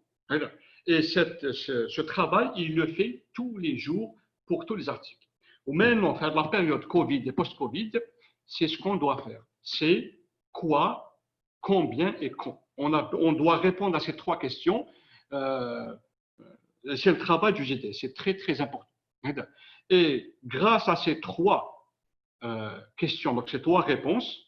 Et ce travail, il le fait tous les jours pour tous les articles. Ou même, en fait, la période Covid et post-Covid, c'est ce qu'on doit faire. C'est quoi, combien et quand. On doit répondre à ces 3 questions. C'est le travail du GT. C'est très, très important. Et grâce à ces 3 questions, donc ces 3 réponses,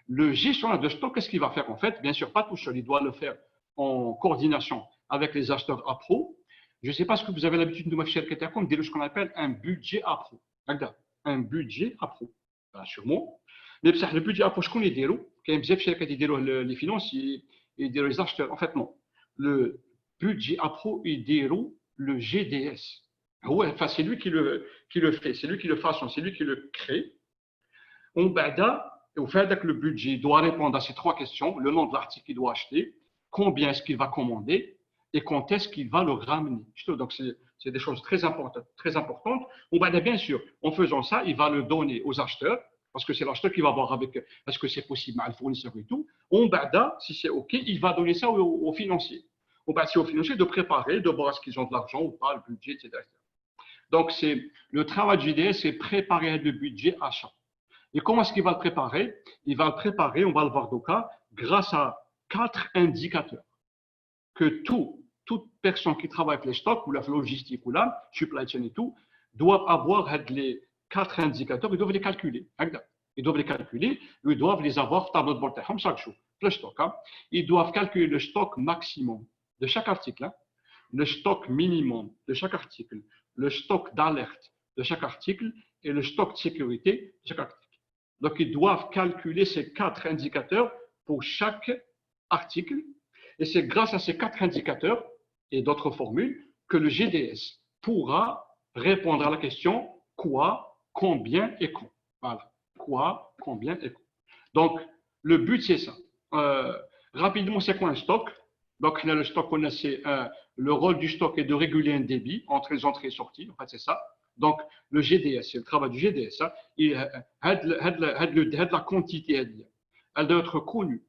le gestionnaire de stock, qu'est-ce qu'il va faire en fait? Bien sûr, pas tout seul, il doit le faire en coordination avec les acheteurs appro. Je ne sais pas ce que vous avez l'habitude de faire comme ce qu'on appelle un budget appro. Un budget appro. Sûrement. Mais le budget appro, je connais des lots. Quand les finances, et les acheteurs. En fait, non. Le budget appro, il déroule le GDS. Ouais, enfin, c'est lui qui le fait, c'est lui qui le façonne, c'est lui qui le crée. On bada, au fait que le budget doit répondre à ces trois questions, le nom de l'article qu'il doit acheter, combien est-ce qu'il va commander et quand est-ce qu'il va le ramener. Donc, c'est des choses très importantes. On bada, bien sûr, en faisant ça, il va le donner aux acheteurs, parce que c'est l'acheteur qui va voir avec est-ce que c'est possible à le fournisseur et tout. On bada, si c'est OK, il va donner ça aux financiers. On bada, c'est aux financiers de préparer, de voir est-ce qu'ils ont de l'argent ou pas, le budget, etc. Donc, le travail du GDS, c'est préparer le budget achat. Et comment est-ce qu'il va le préparer? Il va le préparer, on va le voir au cas, grâce à 4 indicateurs que toute personne qui travaille avec les stocks ou la logistique ou la supply chain et tout, doivent avoir les 4 indicateurs, ils doivent les calculer. Ils doivent les calculer, ils doivent les avoir tableau de bord chaque jour. Le stock, ils doivent calculer le stock maximum de chaque article, le stock minimum de chaque article, le stock d'alerte de chaque article et le stock de sécurité de chaque article. Donc, ils doivent calculer ces 4 indicateurs pour chaque article. Et c'est grâce à ces 4 indicateurs et d'autres formules que le GDS pourra répondre à la question quoi, combien et quand. Voilà. Quoi, combien et quand. Donc, le but, c'est ça. Rapidement, c'est quoi un stock? Donc, là, le stock, c'est le rôle du stock est de réguler un débit entre les entrées et sorties. En fait, c'est ça. Donc, le GDS, c'est le travail du GDS. La quantité, elle doit être connue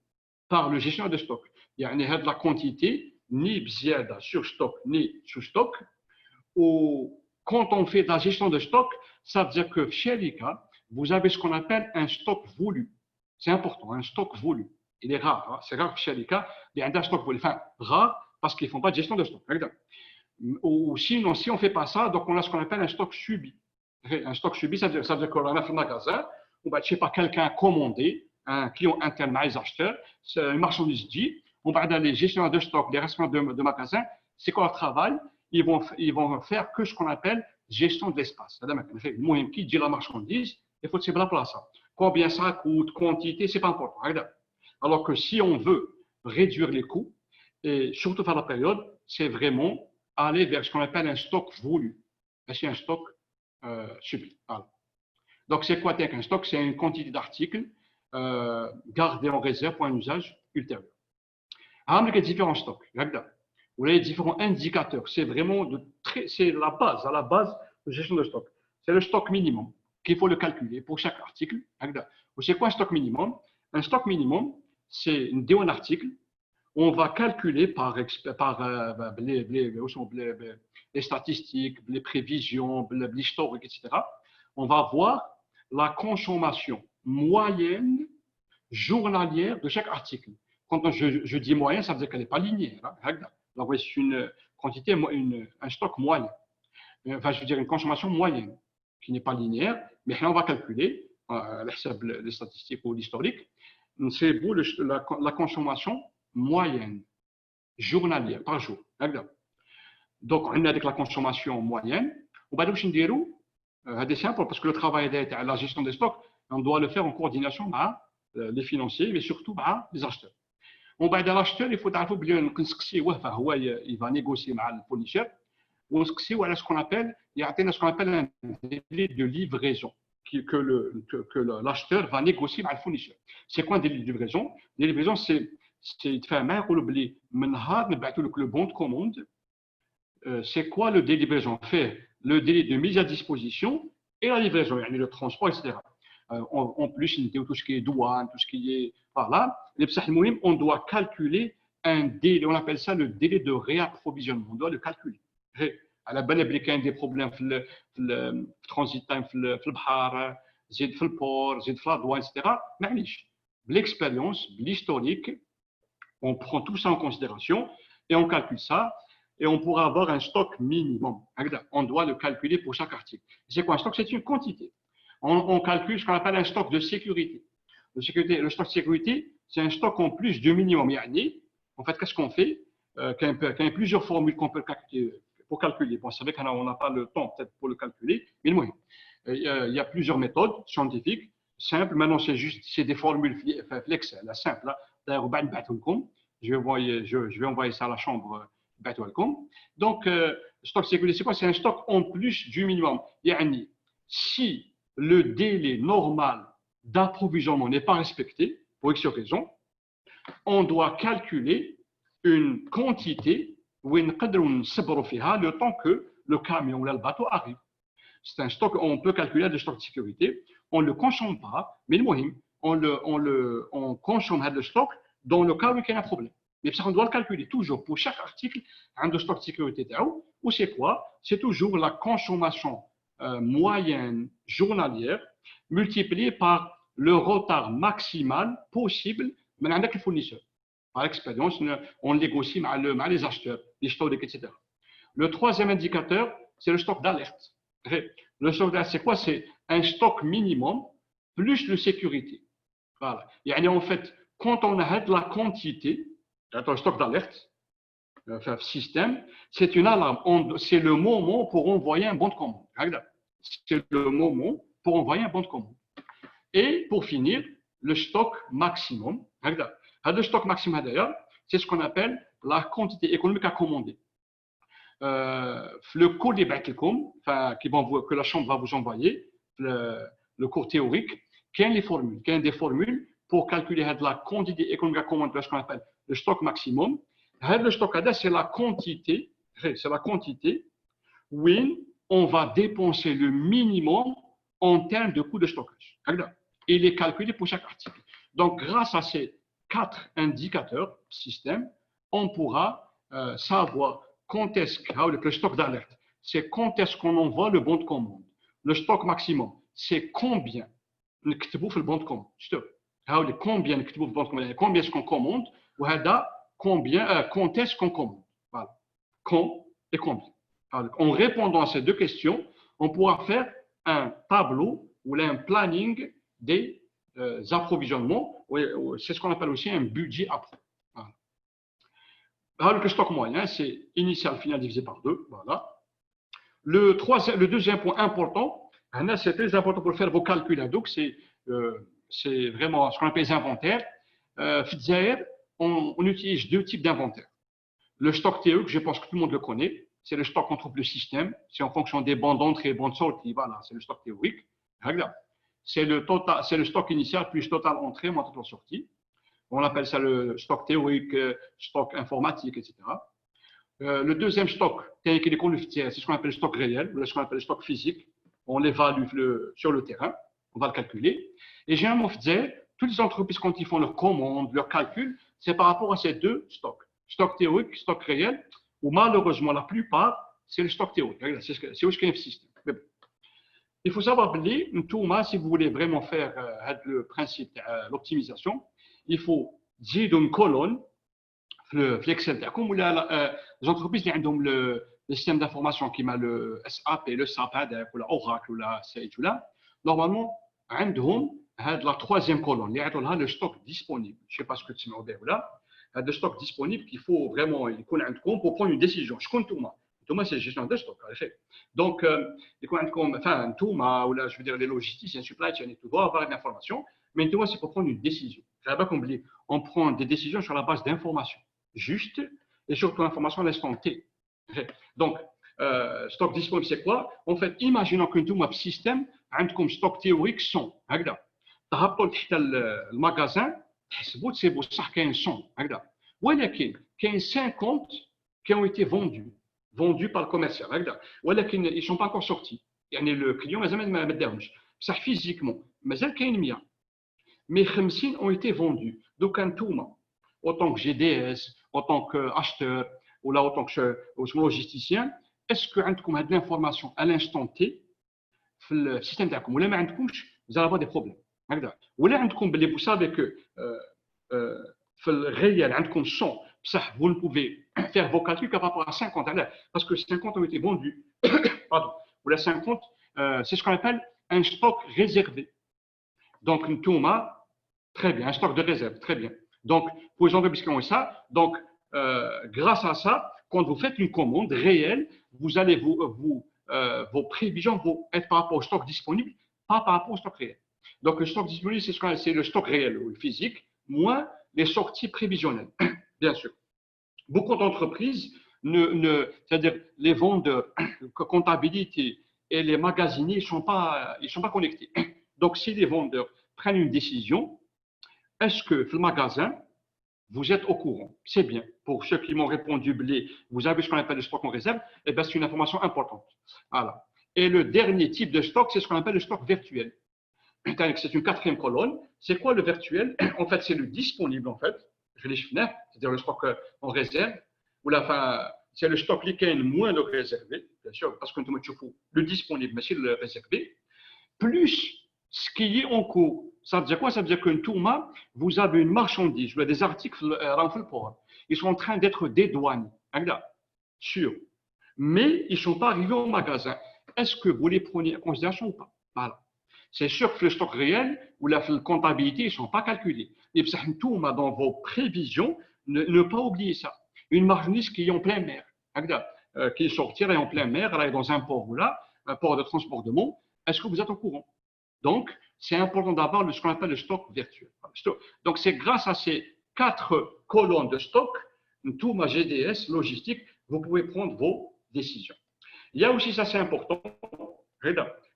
par le gestionnaire de stock. Il y a la quantité, ni bziada sur stock, ni sous stock. Ou quand on fait de la gestion de stock, ça veut dire que chez l'ICA, vous avez ce qu'on appelle un stock voulu. C'est important, un stock voulu. Il est rare. C'est rare chez l'ICA, il y a un stock voulu. Enfin, rare parce qu'ils ne font pas de gestion de stock. Ou sinon, si on ne fait pas ça, donc on a ce qu'on appelle un stock subi. Un stock subi, ça veut dire qu'on a fait un magasin, on va, je ne sais pas, quelqu'un a commandé, un client interne, les acheteurs, une marchandise dit, on va aller les gestionnaires de stock, les responsables de magasin, c'est quoi leur travail? Ils vont faire que ce qu'on appelle gestion de l'espace. Moi, qui dit la marchandise, il faut que c'est la place. Combien ça coûte, quantité, ce n'est pas important. Alors que si on veut réduire les coûts, et surtout à la période, c'est vraiment aller vers ce qu'on appelle un stock voulu. C'est un stock subi. Voilà. Donc, c'est quoi un stock? C'est une quantité d'articles gardés en réserve pour un usage ultérieur. Il y a différents stocks. Vous avez différents indicateurs. C'est vraiment c'est la base, à la base de gestion de stock. C'est le stock minimum qu'il faut le calculer pour chaque article. C'est quoi un stock minimum? Un stock minimum, c'est un article. On va calculer par les statistiques, les prévisions, l'historique, etc. On va voir la consommation moyenne journalière de chaque article. Quand je dis moyenne, ça veut dire qu'elle n'est pas linéaire. Donc, c'est une quantité, un stock moyen. Enfin, je veux dire une consommation moyenne qui n'est pas linéaire, mais là, on va calculer les statistiques ou l'historique. C'est la consommation moyenne journalière par jour. Donc, on a avec la consommation moyenne. On va dire c'est simple parce que le travail de la gestion des stocks, on doit le faire en coordination avec les financiers, mais surtout avec les acheteurs. On va dire l'acheteur, il faut savoir bien il va négocier avec le fournisseur. On a ce qu'on appelle un délai de livraison que l'acheteur va négocier avec le fournisseur. C'est quoi un délai de livraison? La livraison, c'est de faire le bon de commande. C'est quoi le délai de livraison? Fait le délai de mise à disposition et la livraison, le transport, etc. En plus, tout ce qui est douane, tout ce qui est voilà, on doit calculer un délai, on appelle ça le délai de réapprovisionnement. On doit le calculer. À la bonne époque, il y a des problèmes dans le transit time, dans le bahar, dans le port, dans la douane, etc. Mais l'expérience, l'historique, on prend tout ça en considération et on calcule ça et on pourra avoir un stock minimum. On doit le calculer pour chaque article. C'est quoi un stock? C'est une quantité. On calcule ce qu'on appelle un stock de sécurité. Le stock de sécurité, c'est un stock en plus du minimum. En fait, qu'est-ce qu'on fait? qu'il y a plusieurs formules qu'on peut calculer pour calculer. Bon, c'est vrai qu'on n'a pas le temps peut-être pour le calculer, mais moi, il y a plusieurs méthodes scientifiques simples. Maintenant, c'est des formules Excel, la simple. D'ailleurs, je vais envoyer ça à la chambre. Donc, stock sécurisé, c'est quoi? C'est un stock en plus du minimum. Yani, si le délai normal d'approvisionnement n'est pas respecté, pour X raison, on doit calculer une quantité le temps que le camion ou le bateau arrive. C'est un stock, on peut calculer de stock de sécurité. On ne le consomme pas, mais on consomme le stock dans le cas où il y a un problème. Mais ça, on doit le calculer toujours. Pour chaque article, un de stock de sécurité. Ou c'est quoi? C'est toujours la consommation moyenne journalière multipliée par le retard maximal possible avec le fournisseur. Par expérience, on négocie avec les acheteurs, les historiques, etc. Le troisième indicateur, c'est le stock d'alerte. Le stock d'alerte, c'est quoi? C'est un stock minimum plus de sécurité. Voilà. Et en fait, quand on a de la quantité, un stock d'alerte, système, c'est une alarme. C'est le moment pour envoyer un bon de commande. C'est le moment pour envoyer un bon de commande. Et pour finir, le stock maximum. Le stock maximum, d'ailleurs, c'est ce qu'on appelle la quantité économique à commander. Le cours des bâtiments, que la chambre va vous envoyer, le cours théorique, il y a des formules pour calculer la quantité économique à commander, ce qu'on appelle le stock maximum. Le stock, c'est la quantité où on va dépenser le minimum en termes de coût de stockage. Et il est calculé pour chaque article. Donc, grâce à ces 4 indicateurs système, on pourra savoir quand est-ce que le stock d'alerte, c'est quand est-ce qu'on envoie le bon de commande. Le stock maximum, c'est combien نكتبوا في البون de commande. Combien نكتبوا في البون de commande, combien est-ce qu'on commande, وهذا quand est-ce qu'on commande. Voilà. Quand et combien. Alors, en répondant à ces deux questions, on pourra faire un tableau ou un planning des approvisionnements. C'est ce qu'on appelle aussi un budget appro. Voilà. Alors, le stock moyen, c'est initial, final divisé par 2. Voilà. Le deuxième point important, c'est très important pour faire vos calculs. Donc, c'est vraiment ce qu'on appelle les inventaires. On utilise 2 types d'inventaires. Le stock théorique, je pense que tout le monde le connaît. C'est le stock qu'on trouve le système. C'est en fonction des bandes d'entrée et bandes de sortie. Voilà, c'est le stock théorique. C'est le stock initial plus total entrée moins total sortie. On appelle ça le stock théorique, stock informatique, etc. Le deuxième stock, c'est ce qu'on appelle le stock réel, ou ce qu'on appelle le stock physique. On l'évalue sur le terrain, on va le calculer. Et généralement, toutes les entreprises, quand ils font leurs commandes, leurs calculs, c'est par rapport à ces 2 stocks. Stock théorique, stock réel, ou malheureusement, la plupart, c'est le stock théorique. C'est où qu'il y a un système. Il faut savoir, si vous voulez vraiment faire le principe de l'optimisation, il faut dire une colonne, l'Excel, comme les entreprises qui ont le système d'information qui m'a le SAP, le SAP, ou l'Oracle, ou la Sage, normalement, ils ont la troisième colonne, le stock disponible. Je ne sais pas ce que tu m'as dit là. Le stock disponible qu'il faut vraiment pour prendre une décision. Je compte tout moi. Tout c'est la gestion de stock, en effet. Donc, je veux dire, les logisticiens, les supply chain, tout doit avoir une information, mais tout c'est pour prendre une décision. On prend des décisions sur la base d'informations justes et surtout l'information à l'instant T. Donc, stock disponible, c'est quoi? En fait, imaginons que nous, notre système, comme stock théorique 100. Tu as le magasin, c'est beau, ça qu'il y a 100. Il y a 50 qui ont été vendus par le commercial. Ils ne sont pas encore sortis. Le client n'a jamais mis ça physiquement. Mais il y a 100. Mais 50 ont été vendus. Donc, autant que GDS, autant qu'acheteur, ou là, autant que logisticien, est-ce que vous avez de l'information à l'instant T dans le système de vous allez avoir des problèmes. Vous savez que le réel, vous ne pouvez faire vos calculs qu'à rapport à 50. Parce que 50 ont été vendus. Pardon. Ou la 50, c'est ce qu'on appelle un stock réservé. Donc, très bien, un stock de réserve, très bien. Donc, pour les entreprises qui ont ça, donc, grâce à ça, quand vous faites une commande réelle, vous allez vos prévisions vont être par rapport au stock disponible, pas par rapport au stock réel. Donc, le stock disponible, c'est le stock réel ou le physique, moins les sorties prévisionnelles, bien sûr. Beaucoup d'entreprises, c'est-à-dire les vendeurs, comptabilité et les magasiniers, ils sont pas connectés. Donc, si les vendeurs prennent une décision, est-ce que le magasin, vous êtes au courant? C'est bien. Pour ceux qui m'ont répondu blé, vous avez ce qu'on appelle le stock en réserve, et bien, c'est une information importante. Voilà. Et le dernier type de stock, c'est ce qu'on appelle le stock virtuel. C'est une quatrième colonne. C'est quoi le virtuel? En fait, c'est le disponible, en fait. C'est-à-dire le stock en réserve. Ou c'est le stock qui est moins le réservé, bien sûr, parce que le disponible, mais c'est le réservé, plus ce qui est en cours. Ça veut dire quoi? Ça veut dire qu'un tourma, vous avez une marchandise, vous avez des articles, ils sont en train d'être dédouanés, sûr. Mais ils ne sont pas arrivés au magasin. Est-ce que vous les prenez en considération ou pas? Voilà. C'est sûr que le stock réel ou la comptabilité, ils ne sont pas calculés. Et puis, dans vos prévisions, ne pas oublier ça. Une marchandise qui est en pleine mer, qui sortirait en pleine mer, elle est dans un port là, un port de transbordement, est-ce que vous êtes au courant? Donc, c'est important d'avoir ce qu'on appelle le stock virtuel. Donc, c'est grâce à ces 4 colonnes de stock, tout ma GDS, logistique, vous pouvez prendre vos décisions. Il y a aussi, ça c'est important,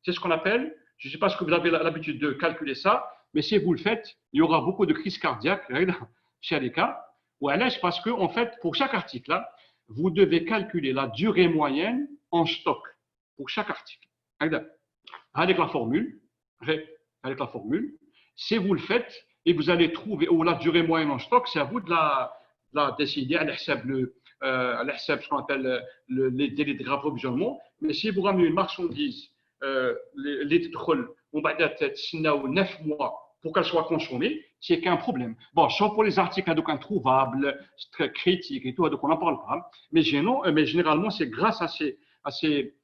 c'est ce qu'on appelle, je ne sais pas si vous avez l'habitude de calculer ça, mais si vous le faites, il y aura beaucoup de crises cardiaques chez les cas. Ou alors, c'est parce que, en fait, pour chaque article, là, vous devez calculer la durée moyenne en stock pour chaque article. Avec la formule, si vous le faites et vous allez trouver la durée moyenne en stock, c'est à vous de la décider à ce qu'on appelle les délais de rapprovisionnement. Mais si vous ramenez une marchandise, les trolls, on va dire 9 mois pour qu'elle soit consommée, c'est qu'un problème. Bon, sauf pour les articles introuvables, très critiques et tout, donc on n'en parle pas. Mais généralement, c'est grâce à ces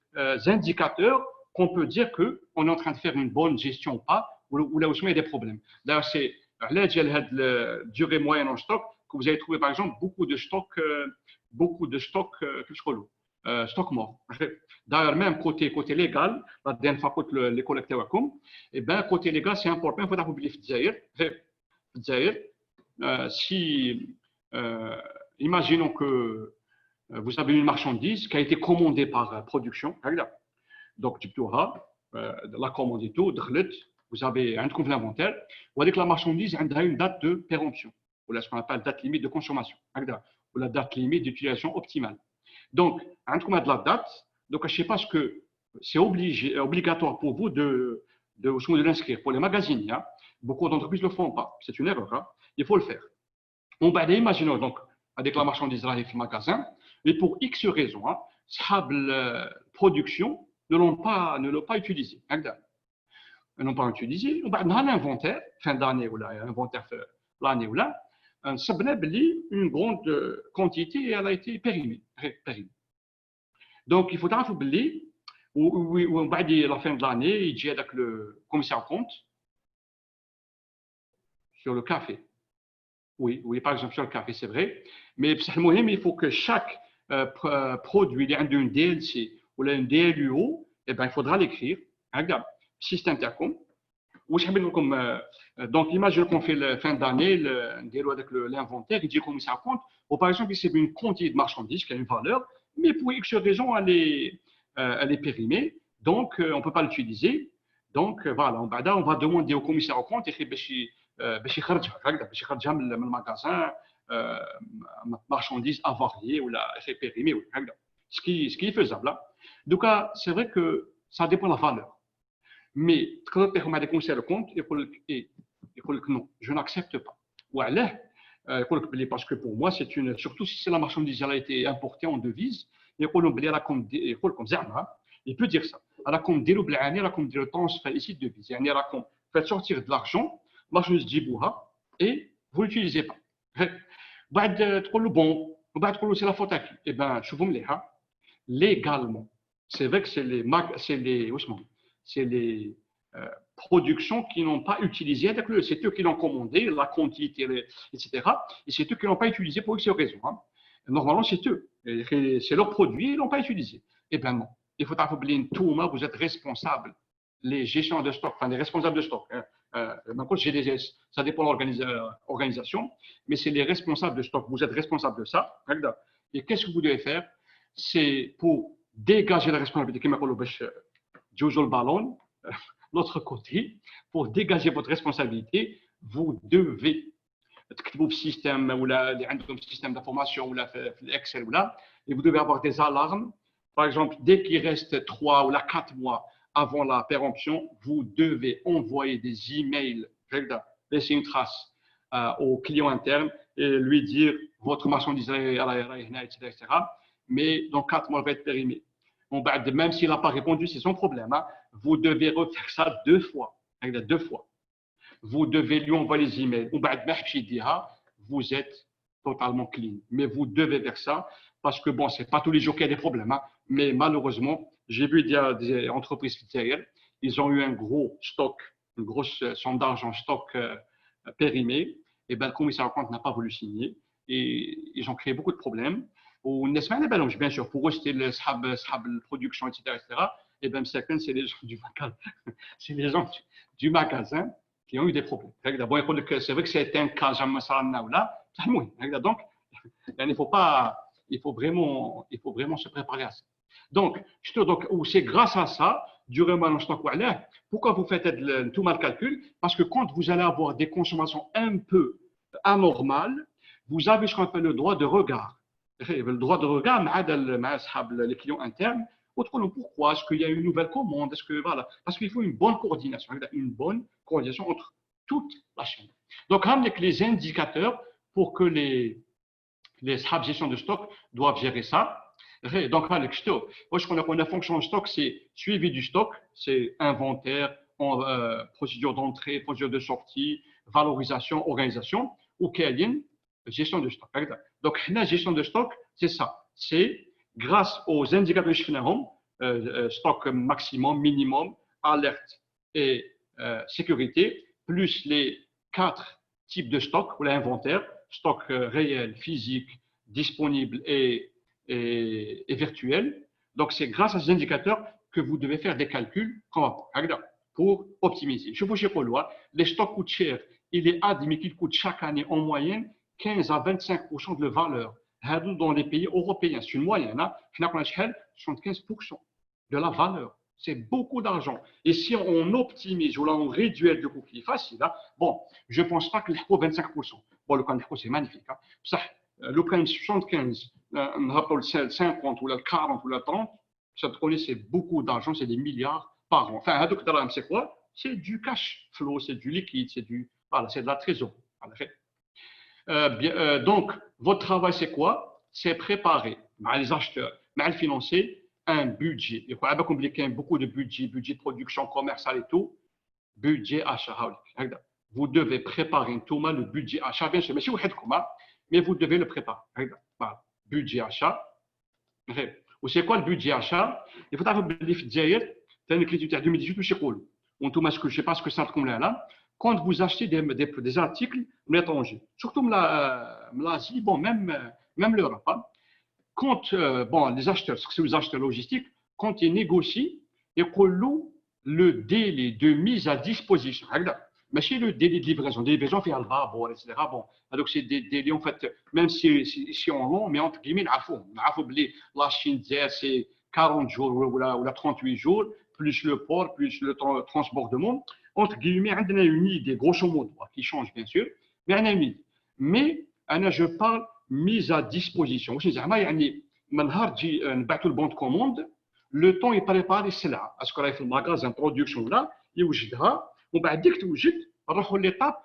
indicateurs qu'on peut dire qu'on est en train de faire une bonne gestion ou pas, ou là où il y a des problèmes. D'ailleurs, c'est la durée moyenne en stock que vous allez trouver, par exemple, beaucoup de stocks stock mort. D'ailleurs, même côté légal, la dernière fois que les collecteurs et bien, côté légal, c'est important. Il faut d'abord oublier imaginons que vous avez une marchandise qui a été commandée par production. Donc, tu auras la commande et tout, vous avez un compte l'inventaire, ou avec la marchandise, a une date de péremption, ou là, ce qu'on appelle date limite de consommation, ou la date limite d'utilisation optimale. Donc, on a de la date, donc je ne sais pas ce que c'est obligatoire pour vous de l'inscrire. Pour les magazines, hein, beaucoup d'entreprises ne le font pas, c'est une erreur, hein, il faut le faire. On va imaginons donc avec la marchandise dans le magasin, et pour X raisons, hein, la production ne l'ont pas utilisé. Ils n'ont pas utilisé. On va dans l'inventaire, fin d'année ou là, inventaire l'année ou là, une grande quantité elle a été périmée. Donc, il faudra oublier, ou à la fin de l'année, il y a le commissaire en compte sur le café. Oui, par exemple, sur le café, c'est vrai. Mais il faut que chaque produit ait une DLC ou une DLUO, eh ben, il faudra l'écrire. Regarde, système intercom. Donc, imagine qu'on fait la fin d'année, avec l'inventaire, il dit commissaire en compte. Ou par exemple, c'est une quantité de marchandises qui a une valeur, mais pour X raison, elle est périmée, donc on ne peut pas l'utiliser. Donc, voilà, on va demander au commissaire en compte, باش يخرجها من المغازان marchandises avariées ou la périmée, ce qui est faisable. Donc, c'est vrai que ça dépend de la valeur. Mais quand on a des conseils de compte, il faut que non, je n'accepte pas. Ou alors, parce que pour moi, surtout si la marchandise a été importée en devise, il peut dire ça. Le transfert ici de devise. Faites sortir de l'argent, marchandise djibouha, et vous ne l'utilisez pas. Bon, c'est la faute à qui? Eh bien, je vous me l'ai légalement. C'est vrai que c'est les productions qui n'ont pas utilisé, c'est eux qui l'ont commandé, la quantité, etc. Et c'est eux qui n'ont pas utilisé pour X raison. Normalement, c'est eux. C'est leur produit, ils ne l'ont pas utilisé. Eh bien non. Il faut oublier tout, vous êtes responsable. Les gestions de stock, enfin les responsables de stock, GDS, ça dépend de l'organisation, mais c'est les responsables de stock. Vous êtes responsable de ça. Et qu'est-ce que vous devez faire? C'est pour dégager la responsabilité, qui m'appelle le ballon, l'autre côté, pour dégager votre responsabilité, vous devez تكتبوا في سيستم ولا اللي عندهم système d'information ولا في Excel ولا, et vous devez avoir des alarmes. Par exemple, dès qu'il reste 3 ou 4 mois avant la péremption, vous devez envoyer des emails, laisser une trace au client interne et lui dire votre marchandise est etc. Mais dans 4 mois, elle va être périmée. Même s'il n'a pas répondu, c'est son problème. Hein. Vous devez refaire ça 2 fois. 2 fois. Vous devez lui envoyer les emails. Vous êtes totalement clean. Mais vous devez faire ça parce que, bon, ce n'est pas tous les jours qu'il y a des problèmes. Hein, mais malheureusement, j'ai vu des entreprises filières, ils ont eu un gros stock, une grosse somme d'argent stock périmé. Et ben, le commissaire compte n'a pas voulu signer. Et ils ont créé beaucoup de problèmes. Bien sûr, pour eux, c'était le production, etc. Et bien, c'est les gens du magasin. C'est les gens du magasin qui ont eu des problèmes. D'abord, c'est vrai que c'était un cas, donc, il faut vraiment se préparer à ça. Donc, c'est grâce à ça, pourquoi vous faites tout mal calcul? Parce que quand vous allez avoir des consommations un peu anormales, vous avez ce qu'on appelle le droit de regard. Le droit de regard, les clients internes, pourquoi est-ce qu'il y a une nouvelle commande? Voilà. Parce qu'il faut une bonne coordination entre toute la chaîne. Donc, avec les indicateurs pour que les gestion de stock doivent gérer ça. Donc, on a fonction de stock, c'est suivi du stock, c'est inventaire, procédure d'entrée, procédure de sortie, valorisation, organisation, ou gestion de stock. Donc, la gestion de stock, c'est ça. C'est grâce aux indicateurs stock maximum, minimum, alerte et sécurité, plus les 4 types de stock ou l'inventaire, stock réel, physique, disponible et virtuel. Donc, c'est grâce à ces indicateurs que vous devez faire des calculs pour optimiser. Je vous dis les stocks coûtent cher. Il est admis qu'ils coûtent chaque année en moyenne 15 à 25% de valeur. Dans les pays européens, c'est une moyenne. Hein? 75% de la valeur. C'est beaucoup d'argent. Et si on optimise ou là on réduit le coût qui est facile, hein? Bon, je ne pense pas que le coût 25%. Bon, le coût c'est magnifique. Hein? Ça, le coût 75, le 50 ou le 40 ou le 30, ça te connaît, c'est beaucoup d'argent, c'est des milliards par an. Enfin, c'est quoi? C'est du cash flow, c'est du liquide, c'est de la trésorerie. Donc, votre travail, c'est quoi? C'est préparer, les acheteurs, les financiers, un budget. Il faut compliquer beaucoup de budget de production commerciale et tout. Budget achat. Vous devez préparer tout le budget achat. Bien sûr, mais vous devez le préparer. Budget achat. Ou c'est quoi le budget achat? Il faut savoir que les Fidjaïr, c'est une critique de 2018, je ne sais pas ce que ça te là. Quand vous achetez des articles de l'étranger, surtout l'Asie, bon, même l'Europe, hein, quand les acheteurs, c'est les acheteurs logistiques, quand ils négocient, ils collent le délai de mise à disposition. Mais c'est le délai de livraison. Les livraisons fait le etc. Bon, donc c'est des délais, en fait, même si on long, mais entre guillemets, la Chine, c'est 40 jours ou 38 jours, plus le port, plus le transbordement. Entre guillemets, on a une idée, grosso modo, qui change bien sûr, mais on a une idée. Mais je parle mise à disposition. Le bon de commande, le temps est préparé, c'est là. Parce que là, il fait le magasin de production là, il y a on va dire que tu as l'étape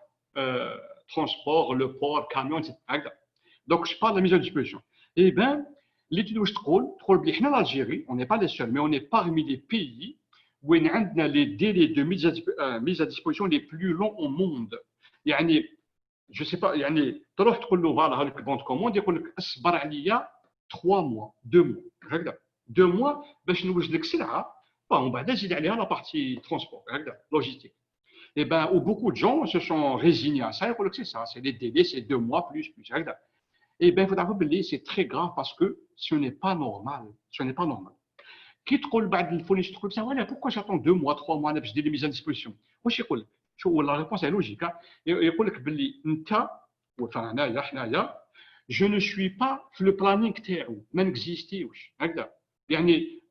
transport, le port, camion, etc. Donc, je parle de la mise à disposition. Eh bien, l'étude où je trouve, l'Algérie, on n'est pas les seuls, mais on est parmi les pays où on a les délais de mise à disposition les plus longs au monde. يعني je ne sais pas, يعني تروح تقول له فوالا هذيك البون كوموند يقول لك اصبر عليا 3 mois, 2 mois. هكذا 2 mois باش نوجد لك سلعه ومن بعد زيد عليها لا بارتي ترونسبور هكذا لوجيستيك. Et ben, où beaucoup de gens se sont résignés à ça, c'est ça, c'est les délais, c'est 2 mois plus. Eh bien, il faut savoir que c'est très grave parce que ce n'est pas normal. Ce n'est pas normal. Qui te dit بعد الفونيش تقول بصح ولا pourquoi j'attends 2 mois 3 mois انا باش دير لي ميزان ديسبوزيسيون واش يقول لك شو لا ريبونس هي لوجيك يقول لك باللي انت وفانا حنايا je ne suis pas في le planning تاعو ما نكزيستيوش هكذا يعني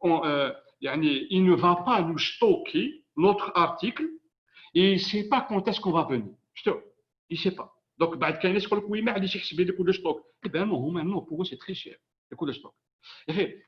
يعني il ne va pas nous stocker notre article et il sait pas quand est-ce qu'on va venir شتو il sait pas donc بعد كاين ناس يقول لك وي ما عادش يحسب لي كل ستوك اي ben non هما non pour eux c'est très cher كل ستوك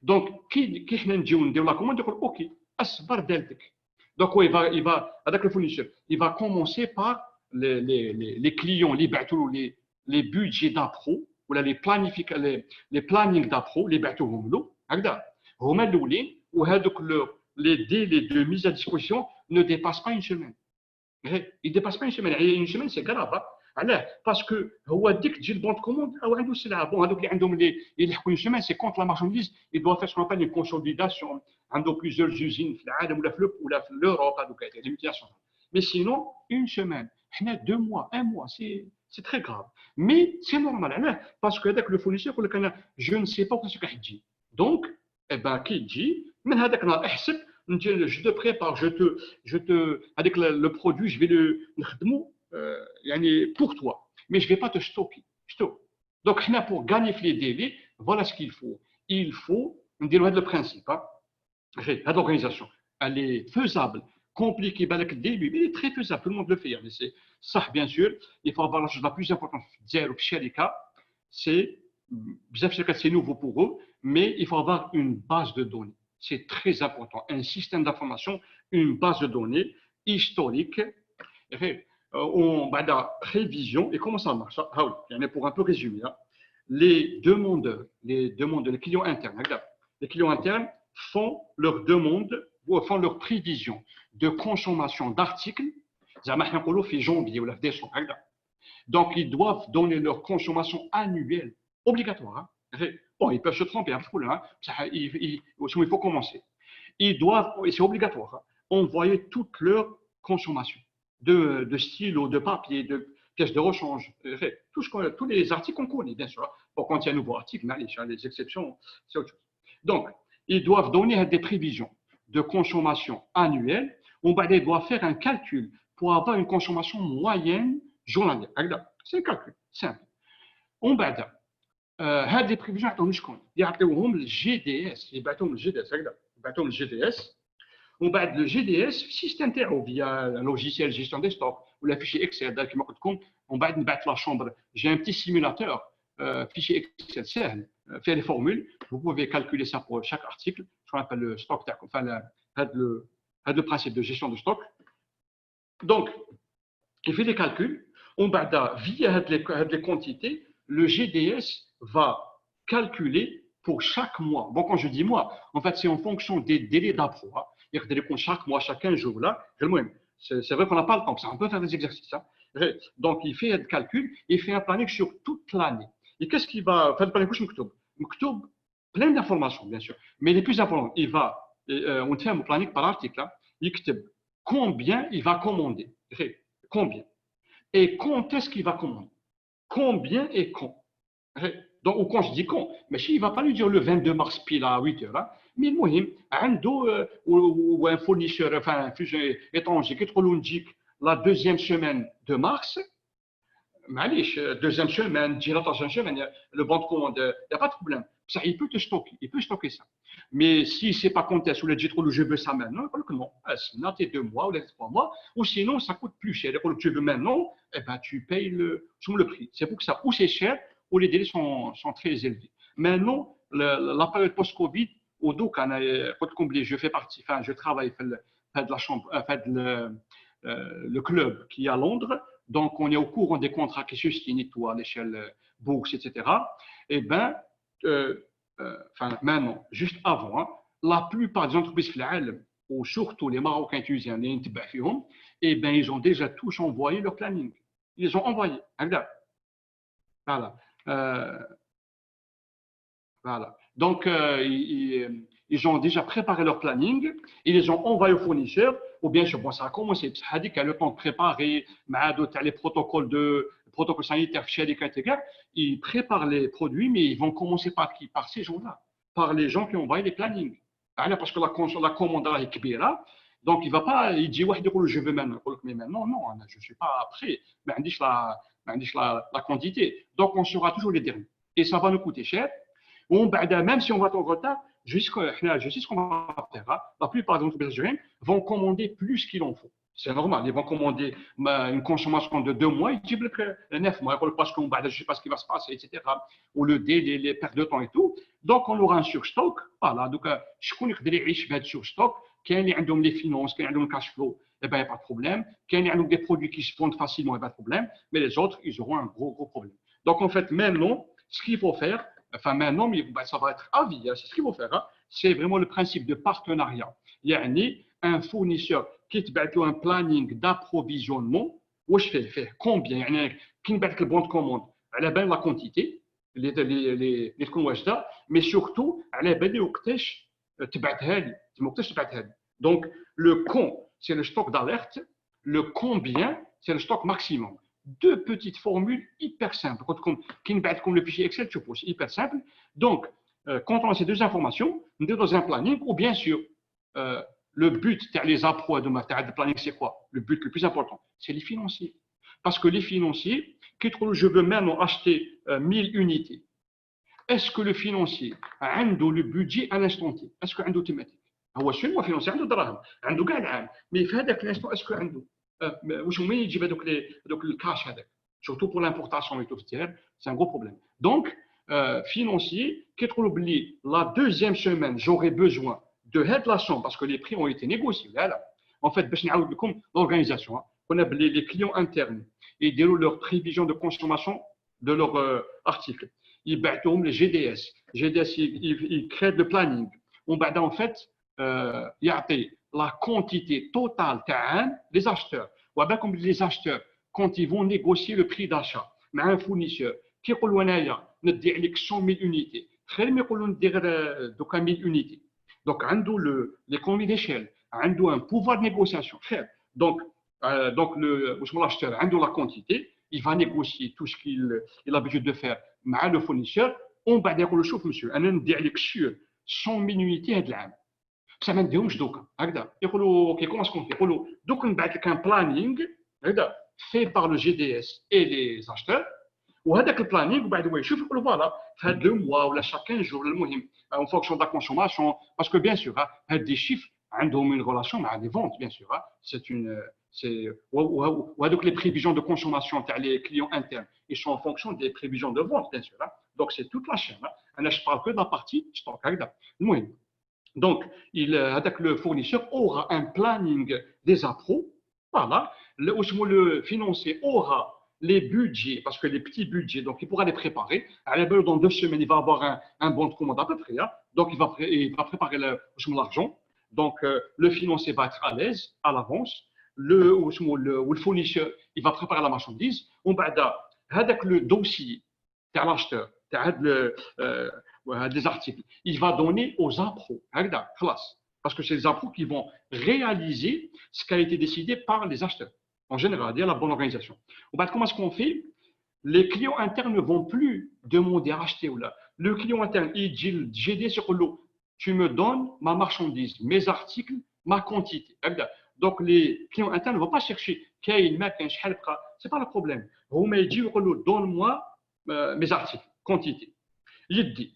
دونك كي حنا نجيو نديرو لا كوموند يقول اوكي اصبر دالتك دونك هو يبا هذاك الفورنيسور يبا كومونسي بار لي كليون اللي بعثوا له لي بودجي دابرو ولا لي بلانينغ دابرو اللي بعثوهم له هكذا هما الاولين وهذوك لي ديلي دو ميز ا ديسبوزيسيون نو ديباس با اون سيمين يديباس با اون سيمين اون سيمين سي كراف علاه باسكو هو ديك تجي البون كوموند او عنده سلعه بون هذوك اللي عندهم اللي يلحقوا سيمين سي كونت لا مارشانديز يدوا فير سون ابل كونسوليداسيون عنده بليزيور زوزين في العالم ولا في لوروب هذوك لي ميتياسيون مي سينون اون سيمين حنا 2 mois 1 mois سي تري غراف مي سي نورمال علاه باسكو هذاك لو فورنيسور يقول لك انا جو نو سي با كيفاش راح تجي دونك اي كي تجي من هذاك النهار احسب je te prépare je te avec le produit je vais le نخدمو يعني pour toi mais je vais pas te stocker donc حنا pour gagner les délais voilà ce qu'il faut نديروا هذا البرانسيب هذه l'organisation elle est faisable compliqué بالك الديبي mais il est très faisable tout le monde le fait mais c'est صح bien sûr il faut avoir la chose la plus importante ديالو في الشركه c'est بزاف الشركات c'est nouveau pour eux mais il faut avoir une base de données c'est très important un système d'information une base de données historique on va la révision et comment ça marche pour un peu résumer les demandeurs les clients internes font leur demande ou font leur prévision de consommation d'articles janvier ou décembre donc ils doivent donner leur consommation annuelle obligatoire bon ils peuvent se tromper il faut commencer ils doivent et c'est obligatoire envoyer toute leur consommation de stylos, de papier, de pièces de rechange, tous les articles qu'on connaît, bien sûr. Bon, quand il y a un nouveau article, les exceptions, c'est autre chose. Donc, ils doivent donner des prévisions de consommation annuelle. On doit faire un calcul pour avoir une consommation moyenne journalière. C'est un calcul simple. On va dire, des prévisions, il y a le GDS, le GDS. On va le GDS, système via un logiciel gestion des stocks ou le fichier Excel. On va mettre la chambre. J'ai un petit simulateur, fichier Excel, faire les formules. Vous pouvez calculer ça pour chaque article, ce qu'on appelle le stock, enfin le principe de gestion de stock. Donc, il fait des calculs. On va via les quantités, le GDS va calculer pour chaque mois. Bon, quand je dis mois, en fait, c'est en fonction des délais d'appro. Chaque mois, chaque 15 jours, là, c'est vrai qu'on n'a pas le temps, on peut faire des exercices. Donc, il fait un calcul, il fait un planning sur toute l'année. Et qu'est-ce qu'il va faire le planning plein d'informations, bien sûr. Mais les plus importantes, on fait un planning par article, il combien il va commander. Combien. Et quand est-ce qu'il va commander. Combien et quand. Donc, ou quand je dis quand, mais il ne va pas lui dire le 22 mars pile à 8 heures. Mais المهم عنده ou un fournisseur enfin un étranger qui dit la deuxième semaine de mars معليش deuxième semaine la troisième semaine le bon de commande il n'y a pas de problème ça il peut stocker ça mais si c'est pas quand est-ce ou le dit trop je veux ça maintenant il que non sinon t'es 2 mois ou 3 mois ou sinon ça coûte plus cher quand tu veux maintenant eh ben tu payes le prix c'est pour que ça ou c'est cher ou les délais sont très élevés maintenant la période post-Covid au donc je fais partie enfin je travaille fait de la chambre fait le club qui est à Londres donc on est au courant des contrats qui se signent à l'échelle bourse etc. Et ben enfin maintenant juste avant la plupart des entreprises ou surtout les Marocains tunisiens et ben ils ont déjà tous envoyé leur planning ils ont envoyé voilà donc ils ont déjà préparé leur planning, ils les ont envoyés aux fournisseurs, ou bien sûr, bon, ça a commencé, ça a dit qu'il y a le temps de préparer, les protocoles de protocole sanitaire chez les catégories, ils préparent les produits, mais ils vont commencer par qui? Par ces gens-là, par les gens qui envoient les plannings. Parce que la commande là est kbira, donc il ne va pas, il dit, je veux maintenant, mais maintenant, non, je ne suis pas prêt, mais la quantité. Donc on sera toujours les derniers. Et ça va nous coûter cher. Même si on va en retard, je sais ce qu'on va faire. La plupart des entreprises algériennes vont commander plus qu'il en faut. C'est normal, ils vont commander une consommation de 2 mois, ils disent 9 mois, parce que je ne sais pas ce qui va se passer, etc. Ou le délai, les pertes de temps et tout. Donc, on aura un surstock. Voilà. Donc, je connais que les riches vont surstock. Quand ils ont les finances, quand ils ont le cash flow, il n'y a pas de problème. Quand ils ont des produits qui se vendent facilement, il n'y a pas de problème. Mais les autres, ils auront un gros problème. Donc, en fait, maintenant, ce qu'il faut faire, maintenant, mais ça va être à vie, c'est ce qu'il faut faire. C'est vraiment le principe de partenariat. Il y a un fournisseur qui te met un planning d'approvisionnement. واش فيه combien يعني كي نبعث لك البون كوموند على بال لا كونتيتي اللي تكون واجده مي سورتو على بالي وقتاش تبعثها لي donc le quand c'est le stock d'alerte, le combien c'est le stock maximum. Deux petites formules hyper simples. Qui نبعث comme le fichier Excel, c'est hyper simple. Donc quand on a ces deux informations, on est dans un planning ou bien sûr le but les appros de planning, c'est quoi? Le but le plus important, c'est les financiers. Parce que les financiers, je veux maintenant acheter 1000 unités. Est-ce que le financier a le budget à l'instant T? Est-ce qu'il a automatique? هو شنو financier عنده دراهم عنده كاع العام مي في هذاك الانستون اسكو عنده واش هما يجيب هذوك الكاش هذاك surtout pour l'importation et tout c'est un gros problème. Donc financier la deuxième semaine j'aurai besoin de la somme parce que les prix ont été négociés. Là. En fait, l'organisation, on a les clients internes et leur prévision de consommation de leurs articles. Ils battent les GDS. GDS, ils créent le planning. On bat en fait, il y a la quantité totale des acheteurs. Ou bien comme les acheteurs, quand ils vont négocier le prix d'achat, mais un fournisseur qui dit 100 000 unités, très bien, on dit 1 000 unités. Donc, l'économie d'échelle, un pouvoir de négociation faible. Donc l'acheteur a la quantité, il va négocier tout ce qu'il a l'habitude de faire avec le fournisseur. On va dire le chauffe, monsieur, on a une sur 100 000 unités de l'âme. Ça m'a dit, ok, comment est-ce qu'on fait? Donc, on va avec un planning fait par le GDS et les acheteurs. وهذاك البلانينغ وبعد هو يشوف يقول فوالا في هذا لو موا ولا شاك 15 جور المهم en fonction de la consommation parce que bien sûr هاد des chiffres عندهم une relation مع les ventes bien sûr c'est وهذوك les prévisions de consommation تاع les clients internes ils sont en fonction des prévisions de vente bien sûr donc c'est toute la chaîne انا je parle que de la partie stock هكذا المهم donc هذاك le fournisseur aura un planning des appros voilà le financier aura les budgets, parce que les petits budgets, donc il pourra les préparer. Dans 2 semaines, il va avoir un bon de commande à peu près. Donc, il va préparer l'argent. Donc, le financier va être à l'aise à l'avance. Le fournisseur, il va préparer la marchandise. On va avec le dossier de l'acheteur, des articles, il va donner aux appros. Parce que c'est les appros qui vont réaliser ce qui a été décidé par les acheteurs. En général, il y a la bonne organisation. Comment est-ce qu'on fait? Les clients internes ne vont plus demander à acheter. Le client interne, il dit GD sur l'eau. Tu me donnes ma marchandise, mes articles, ma quantité. Donc, les clients internes ne vont pas chercher. Ce n'est pas le problème. Il dit donne-moi mes articles, quantité. Il dit,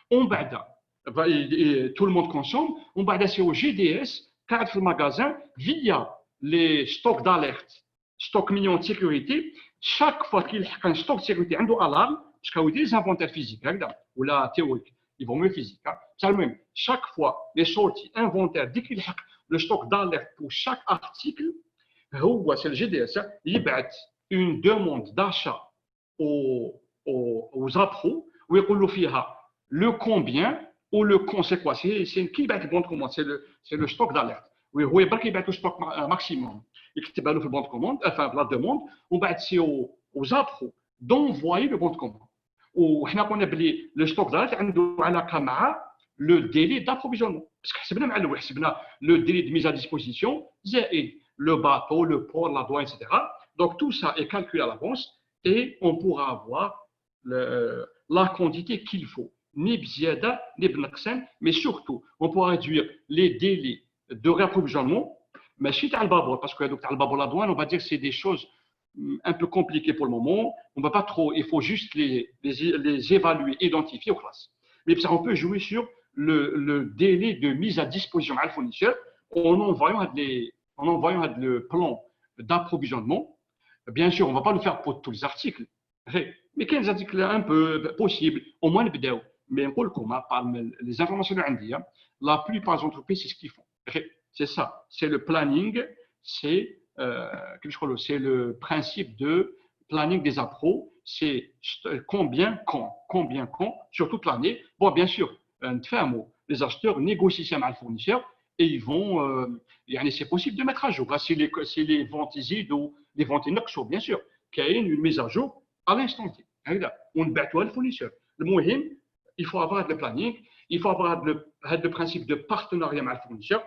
on va tout le monde consomme. On va c'est au GDS, cadre le magasin, via les stocks d'alerte, stock millions de sécurité, chaque fois qu'il y a un stock de sécurité, il y a une alarme, parce qu'il y a des inventaires physiques, ou la théorique, ils vont mieux physique. C'est le même. Chaque fois, les sorties, inventaires, dès qu'il y a le stock d'alerte pour chaque article, c'est le GDS, il bat une demande d'achat aux appros, où il y a le combien ou le con, c'est quoi? C'est qui bat le bon de commande? C'est le stock d'alerte. Oui, il y a un stock maximum. Il y a le bon de commande, enfin la demande, on va être aux appros d'envoyer le bon de commande. On a le stock d'alerte, le délai d'approvisionnement. Parce que c'est le délai de mise à disposition, le bateau, le port, la douane, etc. Donc tout ça est calculé à l'avance et on pourra avoir la quantité qu'il faut. Ni bziada, ni bnaqsan, mais surtout, on pourra réduire les délais de réapprovisionnement, mais si tu as le babou, parce que le babou la douane, on va dire que c'est des choses un peu compliquées pour le moment. On va pas trop, il faut juste les évaluer, identifier aux classes. Mais ça, on peut jouer sur le délai de mise à disposition à le fournisseur en envoyant le plan d'approvisionnement. Bien sûr, on ne va pas le faire pour tous les articles, mais il y a des articles un peu possibles, au moins le vidéo. Mais les informations de la plupart des entreprises, c'est ce qu'ils font. C'est ça, c'est le planning, c'est le principe de planning des appros, c'est combien, quand, sur toute l'année. Bon, bien sûr, les acheteurs négocient avec le fournisseur et ils vont, c'est possible de mettre à jour. Si les ventes ou les ventes nexo, bien sûr, qu'il y a une mise à jour à l'instant T. On bat le fournisseur. Le moyen, il faut avoir le planning, il faut avoir le principe de partenariat avec le fournisseur,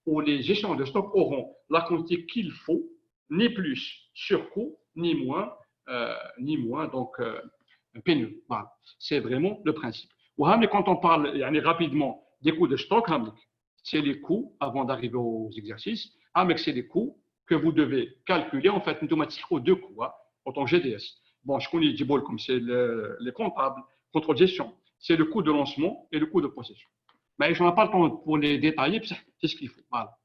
où les gestionnaires de stock auront la quantité qu'il faut, ni plus surcoût, ni moins, donc pénurie. Voilà. C'est vraiment le principe. Quand on parle rapidement des coûts de stock, c'est les coûts avant d'arriver aux exercices. C'est les coûts que vous devez calculer. En fait, nous avons deux coûts en tant que GDS. Bon, je connais les comme c'est les comptables, contrôle de gestion. C'est le coût de lancement et le coût de possession. Mais je n'en ai pas le temps pour les détailler, c'est ce qu'il faut. Voilà.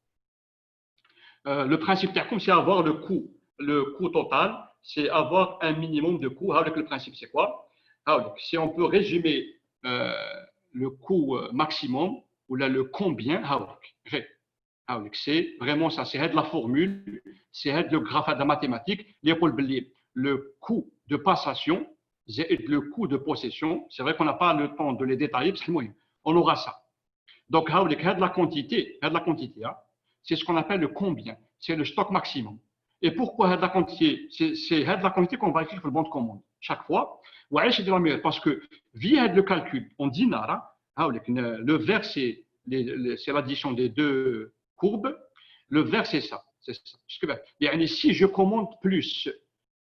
Le principe TERCOM, c'est avoir le coût total, c'est avoir un minimum de coût. Avec le principe, c'est quoi? Si on peut résumer le coût maximum, ou là, le combien, c'est vraiment ça, c'est de la formule, c'est le graphe de la mathématique, le coût de passation et le coût de possession. C'est vrai qu'on n'a pas le temps de les détailler, on aura ça. Donc, la quantité, c'est ce qu'on appelle le combien, c'est le stock maximum. Et pourquoi la quantité? C'est la quantité qu'on va écrire sur le bon de commande chaque fois. Parce que via le calcul en dinars, le vert c'est l'addition des deux courbes, le vert c'est ça. Si je commande plus,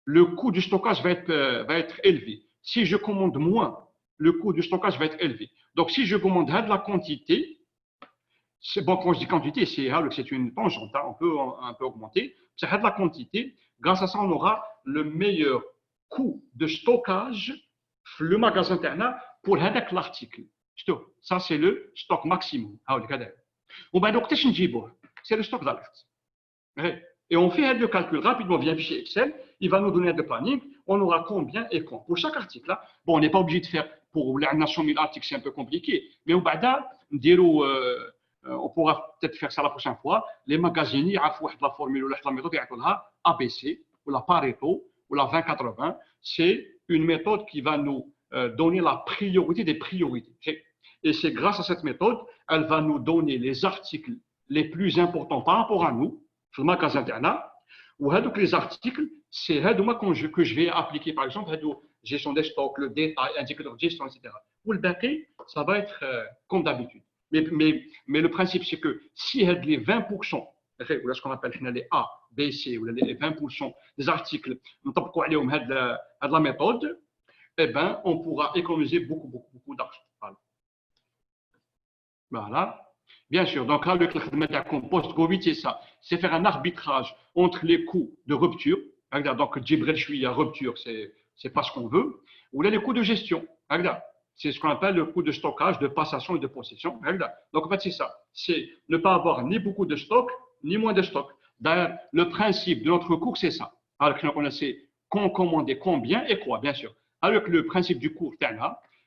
le coût du stockage va être élevé. Si je commande moins, le coût du stockage va être élevé. Donc, si je commande de la quantité, bon, quand je dis quantité, c'est une tangente, on peut un peu augmenter. C'est de la quantité. Grâce à ça, on aura le meilleur coût de stockage le magasin internet pour l'article. Ça, c'est le stock maximum. C'est le stock d'alerte. Et on fait le calcul rapidement via fichier Excel. Il va nous donner le planning. On aura combien et quand. Pour chaque article, bon, on n'est pas obligé de faire pour la nation 1000 articles, c'est un peu compliqué. Mais on pourra peut-être faire ça la prochaine fois. Les magasins, ils ont la formule ou la méthode, ABC, ou la Pareto, ou la 20-80. C'est une méthode qui va nous donner la priorité des priorités. Et c'est grâce à cette méthode, elle va nous donner les articles les plus importants par rapport à nous, sur le magasin internet, ou les articles, c'est que je vais appliquer, par exemple, gestion des stocks, le détail, indicateur de gestion, etc. Ou le baquet, ça va être comme d'habitude. Mais le principe, c'est que si il y a les 20%, ou ce qu'on appelle les A, B, C, ou les 20% des articles, de la méthode, eh ben, on pourra économiser beaucoup d'argent. Voilà. Bien sûr, donc avec le post-Covid, c'est ça. C'est faire un arbitrage entre les coûts de rupture. Donc, Djibril, je suis à rupture, c'est pas ce qu'on veut. Ou là, les coûts de gestion. C'est ce qu'on appelle le coût de stockage, de passation et de possession. Donc, en fait, c'est ça. C'est ne pas avoir ni beaucoup de stock, ni moins de stock. D'ailleurs, le principe de notre cours, c'est ça. Alors, on sait quand commander combien et quoi, bien sûr. Avec le principe du cours,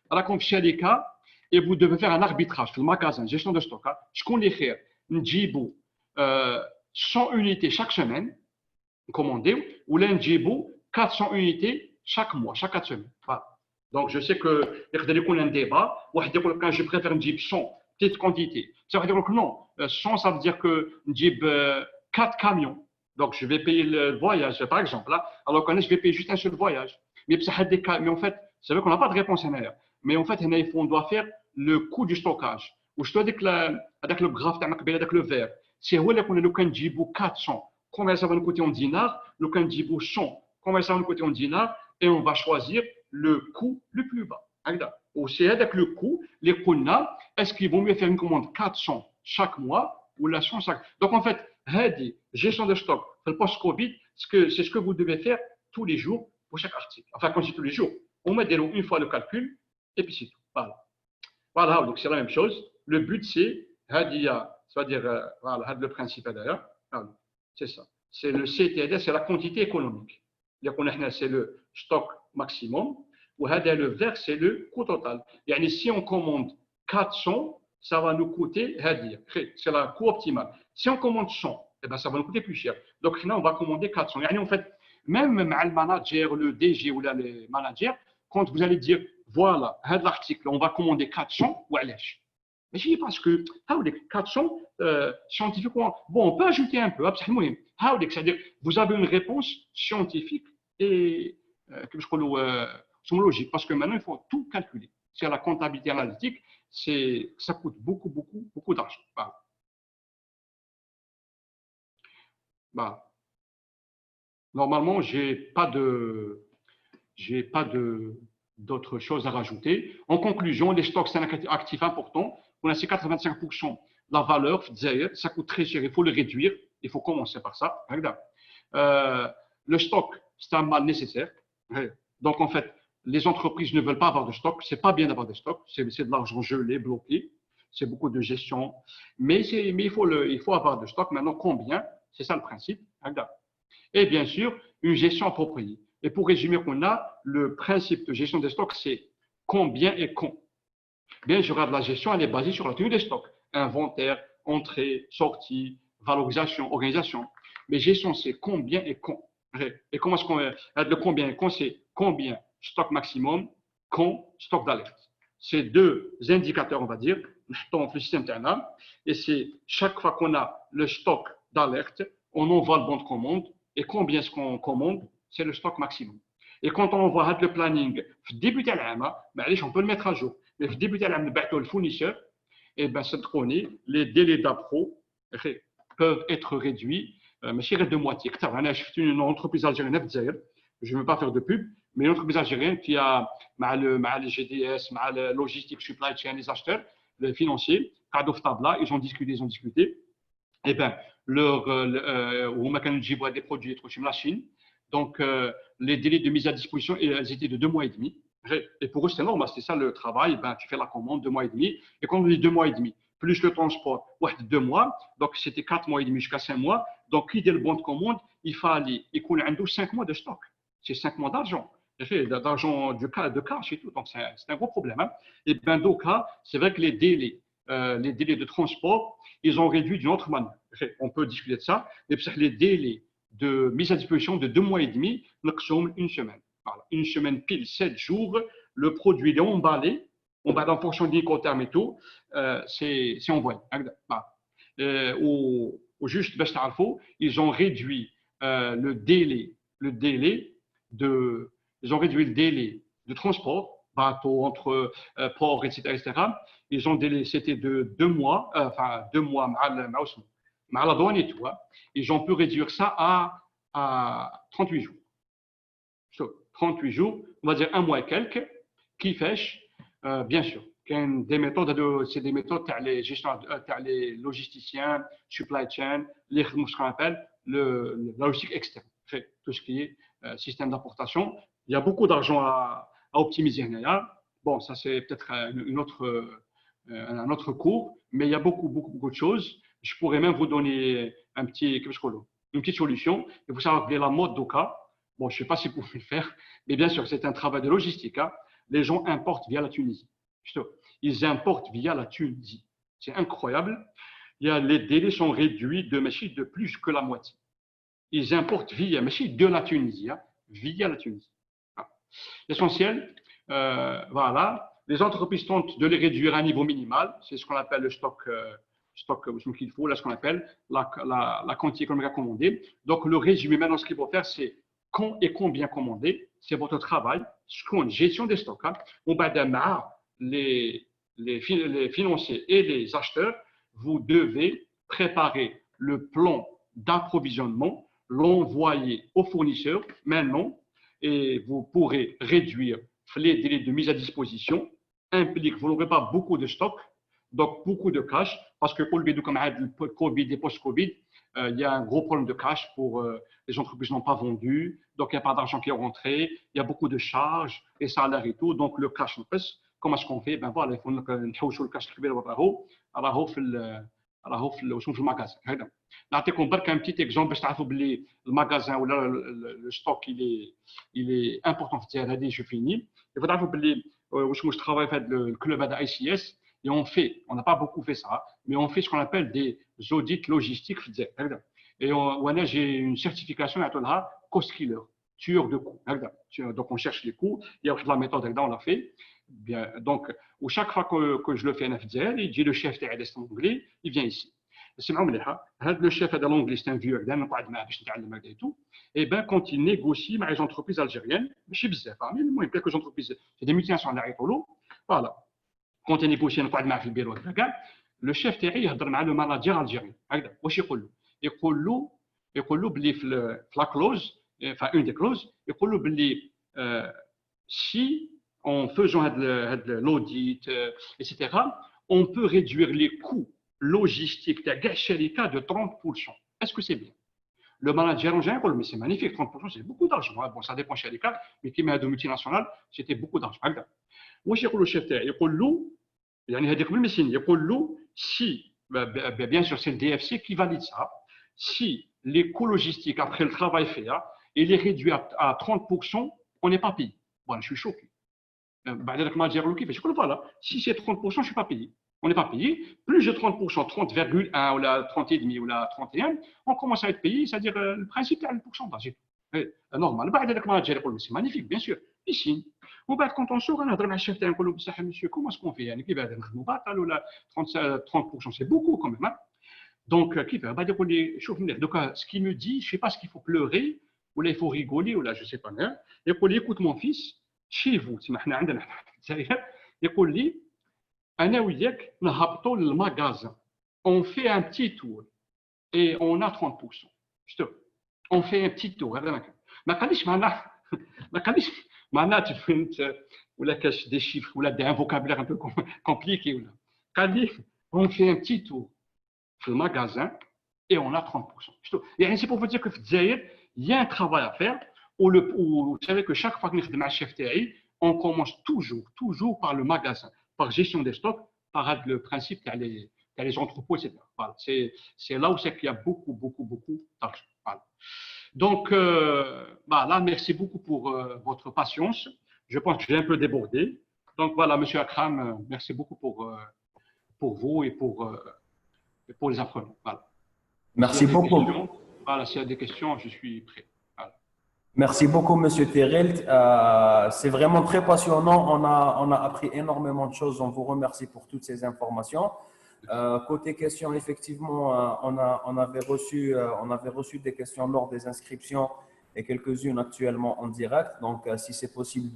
alors, comme chez les cas, et vous devez faire un arbitrage sur le magasin, gestion de stock. Je connais faire un djibou 100 unités chaque semaine, commandé, ou là, un djibou 400 unités chaque mois, chaque 4 semaines. Voilà. Donc, je sais que il y a un débat. Quand je préfère un djib 100, petite quantité. Ça veut dire que non. 100, ça veut dire que un djib 4 camions. Donc, je vais payer le voyage, par exemple. Là, alors que je vais payer juste un seul voyage. Mais en fait, c'est vrai qu'on n'a pas de réponse en arrière. Mais en fait, on doit faire le coût du stockage. Ou je dois dire avec le graphe, avec le vert. C'est où qu'on a le candidat 400. Combien ça va nous coûter en dinars? Le candidat 100. on va essayer de côté en dinar et on va choisir le coût le plus bas. Ou c'est avec le coût, les coûts est-ce qu'il vaut mieux faire une commande 400 chaque mois ou la 100 chaque. Donc en fait, gestion de stock, le post-Covid, c'est ce que vous devez faire tous les jours pour chaque article. Enfin, quand je dis tous les jours, on met une fois le calcul et puis c'est tout. Voilà. Voilà, donc c'est la même chose. Le but, c'est, c'est-à-dire, voilà, le principe d'ailleurs, c'est ça. C'est le CTD, c'est la quantité économique. C'est le stock maximum. Ou le vert, c'est le coût total. Et si on commande 400, ça va nous coûter, c'est le coût optimal. Si on commande 100, eh ben, ça va nous coûter plus cher. Donc, là, on va commander 400. Et en fait, même le manager, le DG ou les managers, quand vous allez dire, voilà, l'article, on va commander 400, ou allège. Mais je dis parce que, les 400, scientifiquement, bon, on peut ajouter un peu, c'est-à-dire, vous avez une réponse scientifique et, que je crois, logique, parce que maintenant, il faut tout calculer. C'est la comptabilité analytique, ça coûte beaucoup, beaucoup, beaucoup d'argent. Normalement, j'ai pas d'autres choses à rajouter. En conclusion, les stocks, c'est un actif important. On a ces 85% de la valeur, ça coûte très cher, il faut le réduire, il faut commencer par ça. Le stock, c'est un mal nécessaire. Donc, en fait, les entreprises ne veulent pas avoir de stock. Ce n'est pas bien d'avoir des stocks. C'est de l'argent gelé, bloqué. C'est beaucoup de gestion. Mais il faut avoir de stock. Maintenant, combien? C'est ça le principe. Et bien sûr, une gestion appropriée. Et pour résumer, le principe de gestion des stocks, c'est combien et quand. Bien sûr, la gestion, elle est basée sur la tenue des stocks. Inventaire, entrée, sortie, valorisation, organisation. Mais gestion, c'est combien et quand. Et comment est-ce qu'on le combien et quand, c'est combien stock maximum, quand stock d'alerte. C'est deux indicateurs, on va dire, dans le système TNA. Et c'est chaque fois qu'on a le stock d'alerte, on envoie le bon de commande. Et combien est-ce qu'on commande? C'est le stock maximum. Et quand on envoie le planning, début de l'année, on peut le mettre à jour. Mais début de l'année, le fournisseur, et ben, cette année, les délais d'appro peuvent être réduits, mais c'est de moitié. Je une entreprise algérienne, je ne veux pas faire de pub, mais une entreprise algérienne qui a le GDS, le logistique, supply chain, les acheteurs, les financiers, ils ont discuté. Et bien, des produits chez la Chine. Donc, les délais de mise à disposition, elles étaient de 2 mois et demi. Et pour eux, c'est normal, c'est ça le travail. Ben, tu fais la commande 2 mois et demi. Et quand on dit 2 mois et demi, plus le transport, 2 mois. Donc, c'était 4 mois et demi jusqu'à 5 mois. Donc, qui dit le bon de commande, il fallait qu'on ait 5 mois de stock. C'est 5 mois d'argent. D'argent de cash et tout. Donc, c'est un gros problème. Et bien, donc, c'est vrai que les délais de transport, ils ont réduit d'une autre manière. On peut discuter de ça. Mais les délais de mise à disposition de 2 mois et demi, nous sommes une semaine. Voilà. Une semaine pile, 7 jours, le produit est emballé en fonction des Incoterm et tout, c'est envoyé. Au juste, ils ont réduit le délai de transport, bateau entre ports, etc. Ils ont délai, c'était de 2 mois, enfin 2 mois, mais à la douane et tout. Ils ont pu réduire ça à 38 jours. 38 jours, on va dire 1 mois et quelques, qui fait, bien sûr, des méthodes, c'est des méthodes, les logisticiens, supply chain, ce qu'on appelle la logistique externe, tout ce qui est système d'importation. Il y a beaucoup d'argent à optimiser. Bon, ça c'est peut-être un autre cours, mais il y a beaucoup de choses. Je pourrais même vous donner une petite solution. Il faut savoir que la mode d'Oka, bon, je ne sais pas si vous pouvez le faire, mais bien sûr, c'est un travail de logistique. Les gens importent via la Tunisie. Ils importent via la Tunisie. C'est incroyable. Les délais sont réduits de plus que la moitié. Ils importent de la Tunisie. Via la Tunisie. L'essentiel, voilà. Les entreprises tentent de les réduire à un niveau minimal. C'est ce qu'on appelle le stock qu'il faut, là, ce qu'on appelle la quantité économique à commander. Donc, le résumé, maintenant, ce qu'il faut faire, c'est quand et combien commander. C'est votre travail. Gestion des stocks. On va démarrer les financiers et les acheteurs. Vous devez préparer le plan d'approvisionnement, l'envoyer au fournisseur maintenant et vous pourrez réduire les délais de mise à disposition. Implique que vous n'aurez pas beaucoup de stock, donc beaucoup de cash, parce que pour le Covid et post-Covid, il y a un gros problème de cash pour les entreprises n'ont pas vendu, donc il n'y a pas d'argent qui est rentré, il y a beaucoup de charges, les salaires et tout, donc le cash نقص. Comment est-ce qu'on fait? Ben voilà, il faut نحوشوا الكاش الكبير راهو في المغازه. هذا نعطيكم برك un petit exemple باش تعرفوا باللي المغازان ولا le stock il est important في الجزائر. هذه je finis. Il faut تعرفوا باللي واش travaille في le club هذا ICS et on n'a pas beaucoup fait ça, mais on fait ce qu'on appelle des audits logistiques في الجزائر. Et وانا j'ai une certification يعطونها cost killer, tueur de coûts. Donc on cherche les coûts, il y a la méthode on l'a fait. Bien, donc, chaque fois que je le fais en FDL, il dit le chef est anglais, il vient ici. Le chef de l'anglais, c'est un vieux, et tout. Et bien, quand il négocie avec les entreprises algériennes, je sais pas, mais moi, il y a quelques entreprises, c'est des multinationales, voilà. Quand il négocie avec le bureau, le chef il parle avec le manager algérien. Il dit la clause, enfin une des clauses, il dit si en faisant l'audit, etc., on peut réduire les coûts logistiques de Gachelika de 30%. Est-ce que c'est bien? Le manager en général, mais c'est magnifique, 30%, c'est beaucoup d'argent. Bon, ça dépend chez les cas, mais qui met de multinationales, c'était beaucoup d'argent. Moi, je dis le chef, il dit si, bien sûr, c'est le DFC qui valide ça, si les coûts logistiques après le travail fait, il est réduit à 30%, on n'est pas payé. Bon, je suis choqué. Voilà, si c'est 30%, je ne suis pas payé. On n'est pas payé. Plus de 30%, 30,1 ou la 30,5 ou la 31, on commence à être payé, c'est-à-dire le principe c'est le pourcentage. Normal. C'est magnifique, bien sûr. Ici. Quand on sort, on a un chef monsieur, comment est-ce qu'on fait? 30%, c'est beaucoup quand même. Donc, ce qu'il me dit, je ne sais pas ce qu'il faut pleurer, ou là il faut rigoler, ou là je ne sais pas. Il dit, écoute mon fils, chez vous, يقول لي أنا وياك نهبطوا للمغازان on fait un petit tour et on a 30%. On fait un petit tour. ما قاليش معناها تفهمت ولا كاش des chiffres ولا un vocabulaire un peu compliqué ولا قال لي on fait un petit tour في المغازان et on a 30%. يعني c'est pour vous dire que في الجزائر il y a un travail à faire. Où vous savez que chaque fois que nous faisons un chef TI, on commence toujours par le magasin, par gestion des stocks, par le principe qu'il y a les entrepôts, etc. Voilà. C'est là où c'est qu'il y a beaucoup d'argent. Voilà. Donc, là, merci beaucoup pour votre patience. Je pense que j'ai un peu débordé. Donc, voilà, Monsieur Akram, merci beaucoup pour vous et pour les apprenants. Voilà. Merci beaucoup. Voilà, s'il y a des questions, je suis prêt. Merci beaucoup, Monsieur Terelt. C'est vraiment très passionnant. On a appris énormément de choses. On vous remercie pour toutes ces informations. Côté questions, effectivement, on avait reçu des questions lors des inscriptions et quelques-unes actuellement en direct. Donc, si c'est possible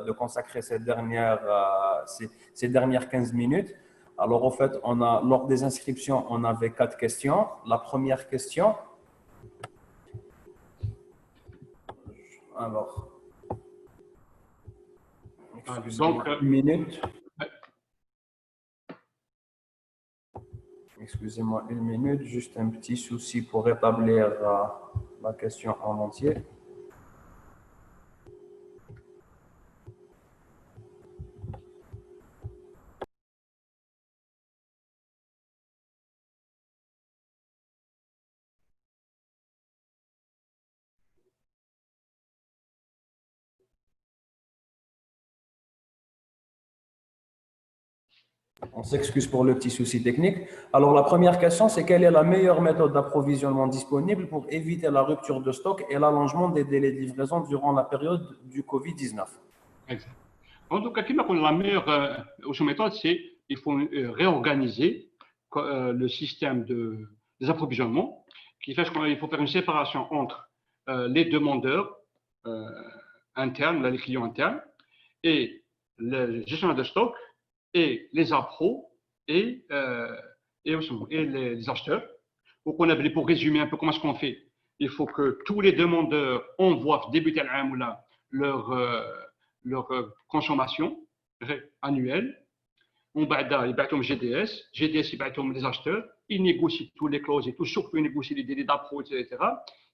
de consacrer ces dernières 15 minutes. Alors, au fait, lors des inscriptions, on avait 4 questions. La première question. Alors, excusez-moi une minute. Excusez-moi une minute, juste un petit souci pour rétablir la question en entier. On s'excuse pour le petit souci technique. Alors, la première question, c'est quelle est la meilleure méthode d'approvisionnement disponible pour éviter la rupture de stock et l'allongement des délais de livraison durant la période du Covid-19? Exact. En tout cas, la meilleure méthode, c'est qu'il faut réorganiser le système des approvisionnements, qui fait qu'il faut faire une séparation entre les demandeurs internes, les clients internes, et le gestionnaire de stock, et les appros et les acheteurs. Pour résumer un peu comment est-ce qu'on fait, il faut que tous les demandeurs envoient début de l'année leur consommation annuelle. On بعدا يبعثهم GDS يبعثهم les acheteurs, ils négocient tous les clauses et tout, surtout ils négocient les délais d'appro, etc.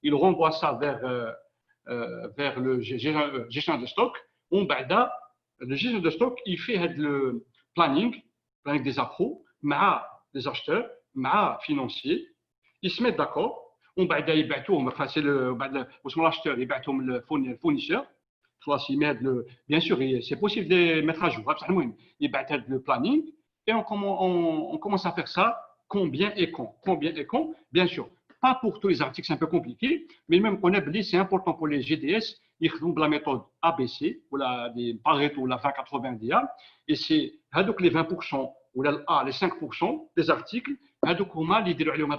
Ils renvoient ça vers le gestion de stock. On بعدا le gestion de stock, il fait le planning des appros, مع les acheteurs, مع financiers, ils se mettent d'accord. On بعدا يبعثوهم, enfin c'est l'acheteur يبعثهم le fournisseur. Bien sûr, c'est possible de mettre à jour. Il va être le planning et on commence à faire ça combien et quand. Combien et quand, bien sûr. Pas pour tous les articles, c'est un peu compliqué, mais même on a dit c'est important pour les GDS, ils font la méthode ABC, ou des Pareto, ou la 20-80 DA, et c'est les 20% ou les 5% des articles, la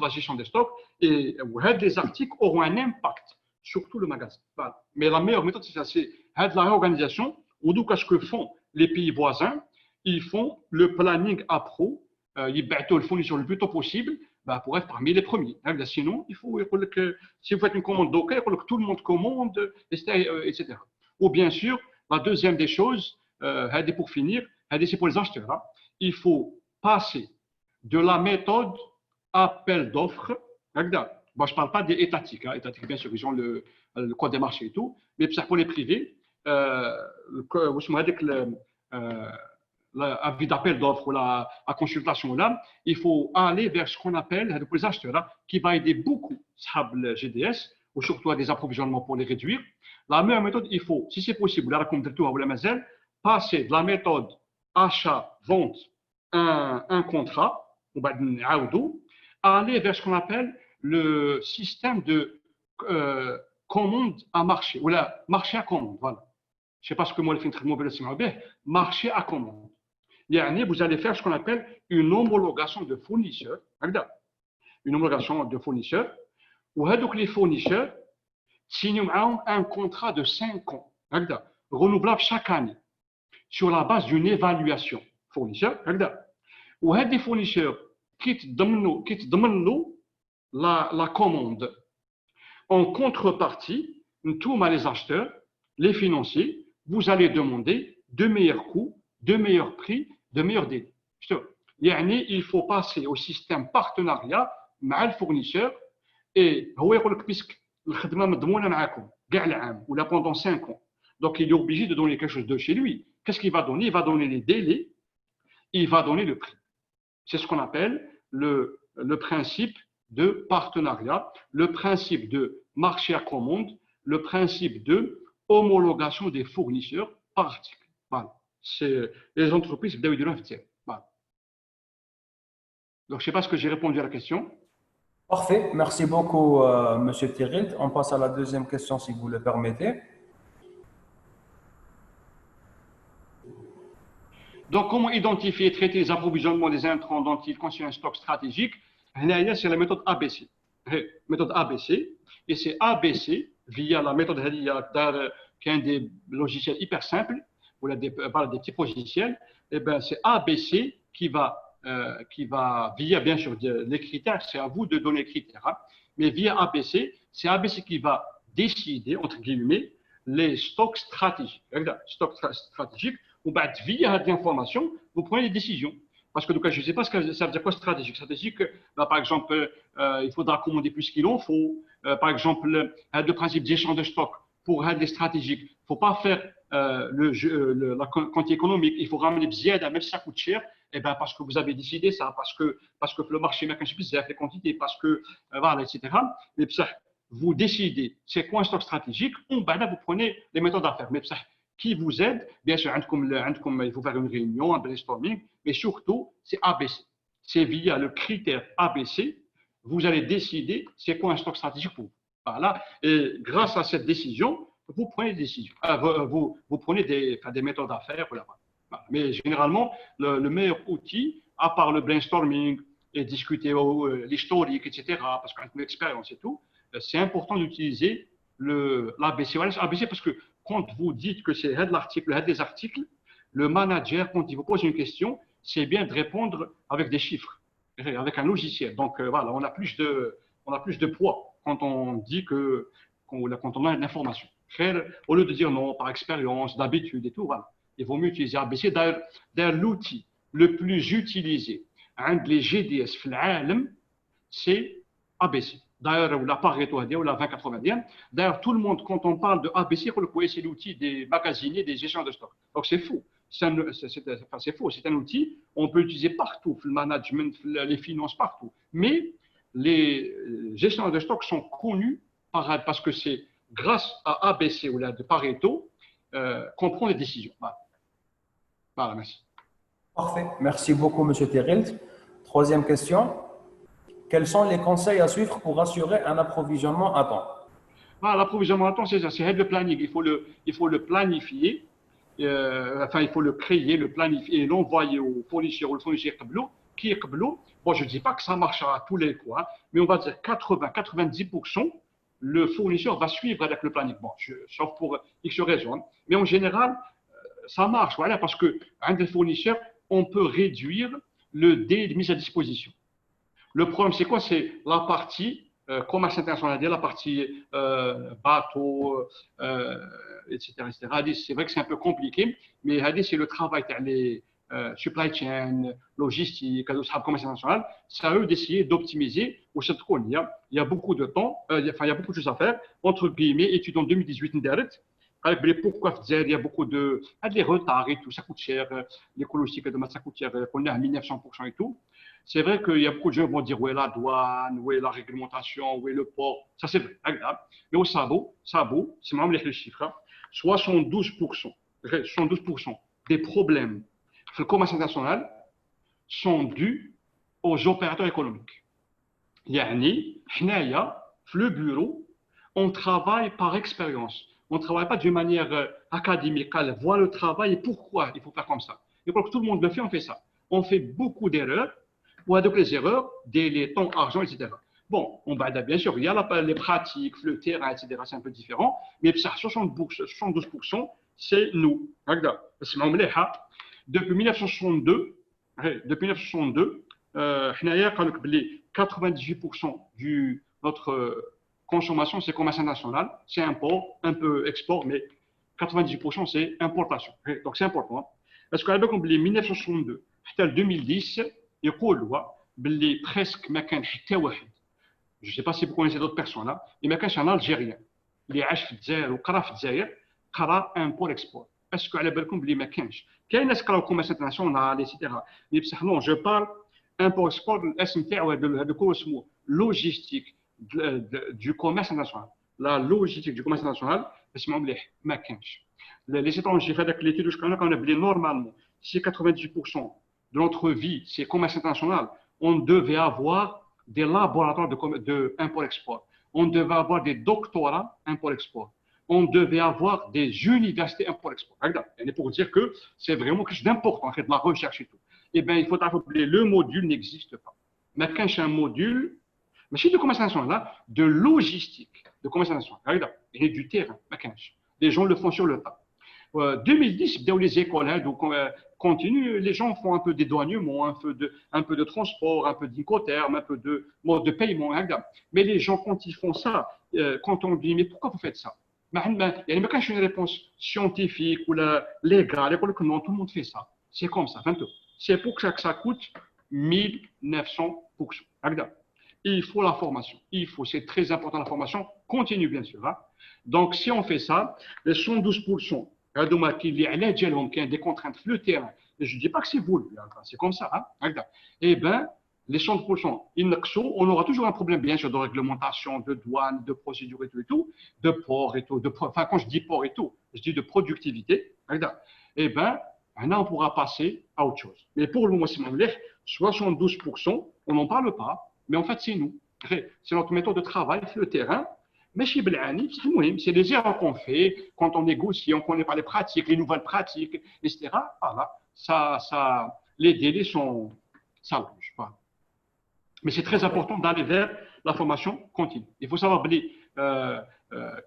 gestion des stocks, et les articles auront un impact sur tout le magasin. Voilà. Mais la meilleure méthode, c'est ça, c'est la réorganisation, ou donc ce que font les pays voisins, ils font le planning appro, ils battent le fournisseur le plus tôt possible pour être parmi les premiers. Sinon, il faut que si vous faites une commande d'OK, il faut que tout le monde commande, etc. Ou bien sûr, la deuxième des choses, pour finir, c'est pour les acheteurs. Il faut passer de la méthode appel d'offres. Bon, je ne parle pas des étatiques. Étatiques, bien sûr, ils ont le code des marchés et tout, mais pour les privés, l'avis d'appel d'offres ou la consultation là, il faut aller vers ce qu'on appelle les acheteurs là, qui va aider beaucoup le GDS ou surtout à des approvisionnements pour les réduire. La meilleure méthode, il faut, si c'est possible, là, comme tout à l'heure, passer de la méthode achat-vente, un contrat, aller vers ce qu'on appelle le système de commande à marché, ou la marché à commande. Voilà. Je ne sais pas ce que moi, le marché à commande. Vous allez faire ce qu'on appelle une homologation de fournisseurs. Une homologation de fournisseurs. Où les fournisseurs signent un contrat de 5 ans, renouvelable chaque année, sur la base d'une évaluation fournisseur. Où les fournisseurs quittent la commande. En contrepartie, tous les acheteurs, les financiers, vous allez demander de meilleurs coûts, de meilleurs prix, de meilleurs délais. Il faut passer au système partenariat avec le fournisseur et puisque pendant 5 ans. Donc, il est obligé de donner quelque chose de chez lui. Qu'est-ce qu'il va donner? Il va donner les délais, il va donner le prix. C'est ce qu'on appelle le principe de partenariat, le principe de marché à commande, le principe de homologation des fournisseurs par article. Voilà. C'est les entreprises qui doivent voilà. Donc, je ne sais pas ce que j'ai répondu à la question. Parfait. Merci beaucoup, Monsieur Thirilt. On passe à la deuxième question, si vous le permettez. Donc, comment identifier et traiter les approvisionnements des intrants dont il constitue un stock stratégique? C'est la méthode ABC. Méthode ABC. Et c'est ABC, via la méthode qui est un des logiciels hyper simples, ou des petits logiciels, et ben c'est ABC qui va, via bien sûr les critères, c'est à vous de donner les critères, hein, mais via ABC, c'est ABC qui va décider, entre guillemets, les stocks stratégiques. Stocks stratégiques, ou via l'information, vous prenez des décisions. Parce que donc, je ne sais pas ce que ça veut dire quoi stratégique. Stratégique, par exemple, il faudra commander plus qu'il en faut. Par exemple, le principe d'échange de stock pour être stratégique. Il ne faut pas faire la quantité économique. Il faut ramener bziada, même si ça coûte cher, et ben parce que vous avez décidé ça, parce que le marché américain suffit les quantités, parce que voilà, etc. Mais ça, vous décidez c'est quoi un stock stratégique. Là, vous prenez les méthodes à faire. Mais ça, qui vous aide, bien sûr, il faut faire une réunion, un brainstorming, mais surtout, c'est ABC. C'est via le critère ABC, vous allez décider c'est quoi un stock stratégique pour vous. Voilà. Et grâce à cette décision, vous prenez des décisions. Vous prenez des méthodes à faire. Voilà. Mais généralement, le meilleur outil, à part le brainstorming et discuter l'historique, etc., parce qu'on a une expérience et tout, c'est important d'utiliser l'ABC. Voilà, ABC parce que quand vous dites que c'est l'article, des articles, le manager, quand il vous pose une question, c'est bien de répondre avec des chiffres, avec un logiciel. Donc voilà, on a plus de poids. quand on dit quand on a de l'information. Au lieu de dire non, par expérience, d'habitude et tout, voilà. Il vaut mieux utiliser ABC. D'ailleurs, l'outil le plus utilisé entre les GDS في العالم, c'est ABC. D'ailleurs, ou la Pareto ou la 20-80. D'ailleurs, tout le monde, quand on parle de ABC, c'est l'outil des magasiniers, des gestions de stock. Donc, c'est faux. C'est faux. C'est un outil, on peut l'utiliser partout, le management, les finances, partout. Mais les gestionnaires de stock sont connus parce que c'est grâce à ABC ou la de Pareto qu'on prend des décisions. Voilà, merci. Parfait. Merci beaucoup, M. Terrilt. Troisième question. Quels sont les conseils à suivre pour assurer un approvisionnement à temps? L'approvisionnement à temps, c'est ça, c'est le planning. Il faut le planifier, il faut le créer, le planifier et l'envoyer au fournisseur ou le fournisseur qui est Bon, je ne dis pas que ça marchera à tous les coups, hein, mais on va dire 80-90%, le fournisseur va suivre avec le planning. Bon, sauf pour X raisons. Hein. Mais en général, ça marche, voilà, parce qu'un des fournisseurs, on peut réduire le délai de mise à disposition. Le problème, c'est quoi? C'est la partie commerce international, la partie bateau, etc. C'est vrai que c'est un peu compliqué, mais c'est le travail des supply chain, logistique, commerce international. C'est à eux d'essayer d'optimiser. Il y a beaucoup de temps, il y a beaucoup de choses à faire. Entre guillemets, études en 2018, pourquoi il y a beaucoup de retards et tout, ça coûte cher, l'écologie, ça coûte cher, on est à 1900% et tout. C'est vrai qu'il y a beaucoup de gens qui vont dire où est la douane, où est la réglementation, où est le port. Ça, c'est vrai, agréable. Mais au Sabo, c'est même les chiffres, 72% des problèmes sur le commerce international sont dus aux opérateurs économiques. Yani, le bureau, on travaille par expérience. On ne travaille pas d'une manière académique. On voit le travail et pourquoi il faut faire comme ça. Et quand tout le monde le fait, on fait ça. On fait beaucoup d'erreurs. Ou avec les erreurs, les temps, argent, etc. Bon, bien sûr, il y a les pratiques, le terrain, etc. C'est un peu différent. Mais ça, 72%, c'est nous. Depuis 1962, 98% de notre consommation, c'est commerce international. C'est import, un peu export, mais 98% c'est importation. Donc c'est important. Parce qu'à l'époque, en 1962, jusqu'à 2010, يقولوا باللي presque ما كان حتى واحد je ne sais pas si vous connaissez d'autres personnes là mais ما كانش un algérien اللي عاش في الجزائر وقرا في الجزائر قرا import export اسكو على بالكم باللي ما كانش كاين ناس قراو كوميرس انترناسيونال ايتترا مي بصح نو جو بارل import export الاسم تاعو هذا الكورس اسمه لوجيستيك du commerce international la logistique du commerce international اسمعوا مليح ما كانش les étrangers في هذاك ليتيد واش كانوا بلي نورمالمون si 98% de notre vie, c'est commerce international, on devait avoir des laboratoires de import-export. On devait avoir des doctorats import-export. On devait avoir des universités import-export. Et pour dire que c'est vraiment quelque chose d'important, en fait, de la recherche et tout. Eh bien, il faut rappeler, le module n'existe pas. Mais quand c'est un module, mais c'est de commerce international, de logistique, de commerce international, et du terrain, les gens le font sur le tas. 2010, dans les écoles, donc continue, les gens font un peu d'édouanement, un peu de transport, un peu d'incoterm, un peu de mode de paiement. Mais les gens, quand ils font ça, quand on dit, mais pourquoi vous faites ça? Il n'y a même pas une réponse scientifique ou légale. Non, tout le monde fait ça. C'est comme ça. C'est pour que ça coûte 1900%. Il faut la formation. C'est très important la formation. Continue, bien sûr. Hein. Donc, si on fait ça, les 112%, qu'il y a des contraintes sur le terrain, et je ne dis pas que c'est voulu, c'est comme ça. Hein. Eh bien, les 100%, on aura toujours un problème, bien sûr, de réglementation, de douane, de procédure et tout, de port et tout. Enfin, quand je dis port et tout, je dis de productivité. Eh bien, maintenant, on pourra passer à autre chose. Mais pour le moment, 72%, on n'en parle pas, mais en fait, c'est nous. C'est notre méthode de travail, c'est le terrain. Mais chez Blani, c'est des erreurs qu'on fait quand on négocie, on ne connaît pas les pratiques, les nouvelles pratiques, etc. Voilà, les délais sont, ça bouge pas. Mais c'est très important d'aller vers la formation continue. Il faut savoir que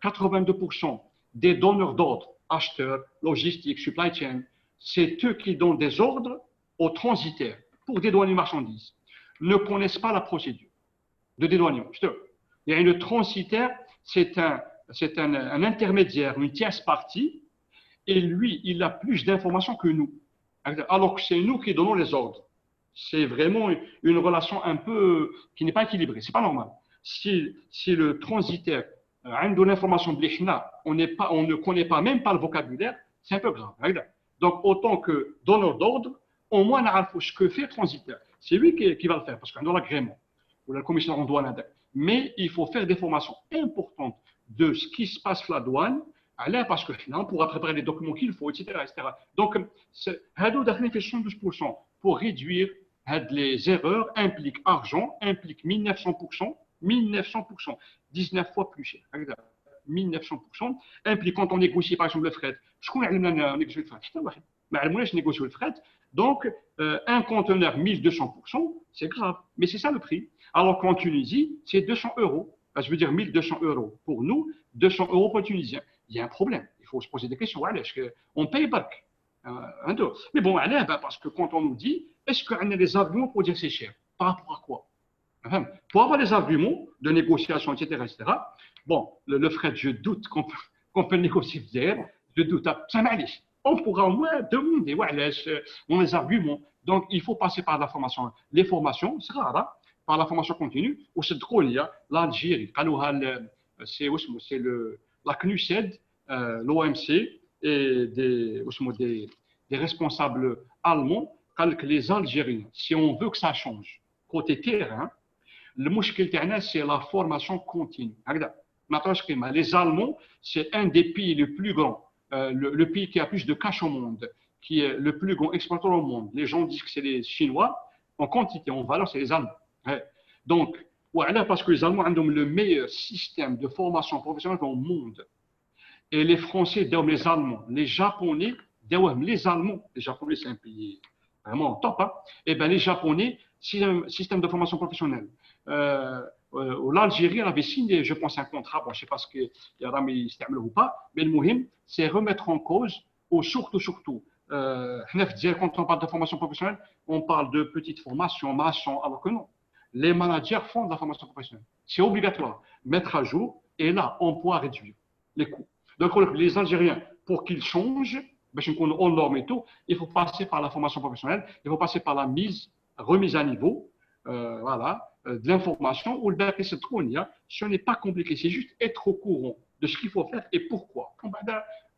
82% des donneurs d'ordre, acheteurs, logistiques, supply chain, c'est eux qui donnent des ordres aux transitaires pour dédouaner les marchandises. Ne connaissent pas la procédure de dédouanement. Et le transitaire, c'est un intermédiaire, une tierce partie, et lui, il a plus d'informations que nous. Alors que c'est nous qui donnons les ordres. C'est vraiment une relation un peu qui n'est pas équilibrée. C'est pas normal. Si le transitaire a une information blechna, on ne connaît pas même pas le vocabulaire, c'est un peu grave. Donc autant que donneur d'ordre, au moins on a ce que fait le transitaire. C'est lui qui va le faire parce qu'on a l'agrément ou la commission en douane. Mais il faut faire des formations importantes de ce qui se passe à la douane. Parce que on pourra préparer les documents qu'il faut, etc., etc. Donc, Hadou Dakhli fait 72% pour réduire les erreurs, implique argent, implique 1900%, 19 fois plus cher. 1900%, implique quand on négocie par exemple le fret. Je connais négocie le fret. Je négocie le fret. Donc, un conteneur 1200%, c'est grave. Mais c'est ça le prix. Alors qu'en Tunisie, c'est 200 €. Je veux dire 1200 € pour nous, 200 € pour les Tunisiens. Il y a un problème. Il faut se poser des questions. On paye barque. Mais bon, parce que quand on nous dit, est-ce qu'on a des arguments pour dire que c'est cher? Par rapport à quoi? Pour avoir des arguments de négociation, etc., etc. Bon, le fret, je doute qu'on peut le négocier hier. Je doute. Ça m'allait. On pourra au moins demander, on a des arguments. Donc, il faut passer par la formation. Les formations, c'est rare, par la formation continue. Au Centre-Oulia, l'Algérie, c'est la CNUSED, l'OMC et des responsables allemands, que les Algériens, si on veut que ça change, côté terrain, le mouchkil terrain, c'est la formation continue. Les Allemands, c'est un des pays les plus grands, le pays qui a plus de cash au monde, qui est le plus grand exportateur au monde. Les gens disent que c'est les Chinois, en quantité, en valeur, c'est les Allemands. Donc, parce que les Allemands ont le meilleur système de formation professionnelle au monde. Et les Français, les Allemands, les Japonais, les Allemands, les Japonais, c'est un pays vraiment top, et bien les Japonais, c'est un système de formation professionnelle. L'Algérie avait signé, je pense, un contrat, bon, je ne sais pas ce qu'il y a mais ou pas, mais le muhim, c'est remettre en cause, ou surtout, quand on parle de formation professionnelle, on parle de petites formations, maçons, alors que non. Les managers font de la formation professionnelle. C'est obligatoire. Mettre à jour, et là, on pourra réduire les coûts. Donc, les Algériens, pour qu'ils changent, on norme et tout, il faut passer par la formation professionnelle, il faut passer par la remise à niveau, de l'information, ou le bac c'est trop, ce n'est pas compliqué, c'est juste être au courant de ce qu'il faut faire et pourquoi.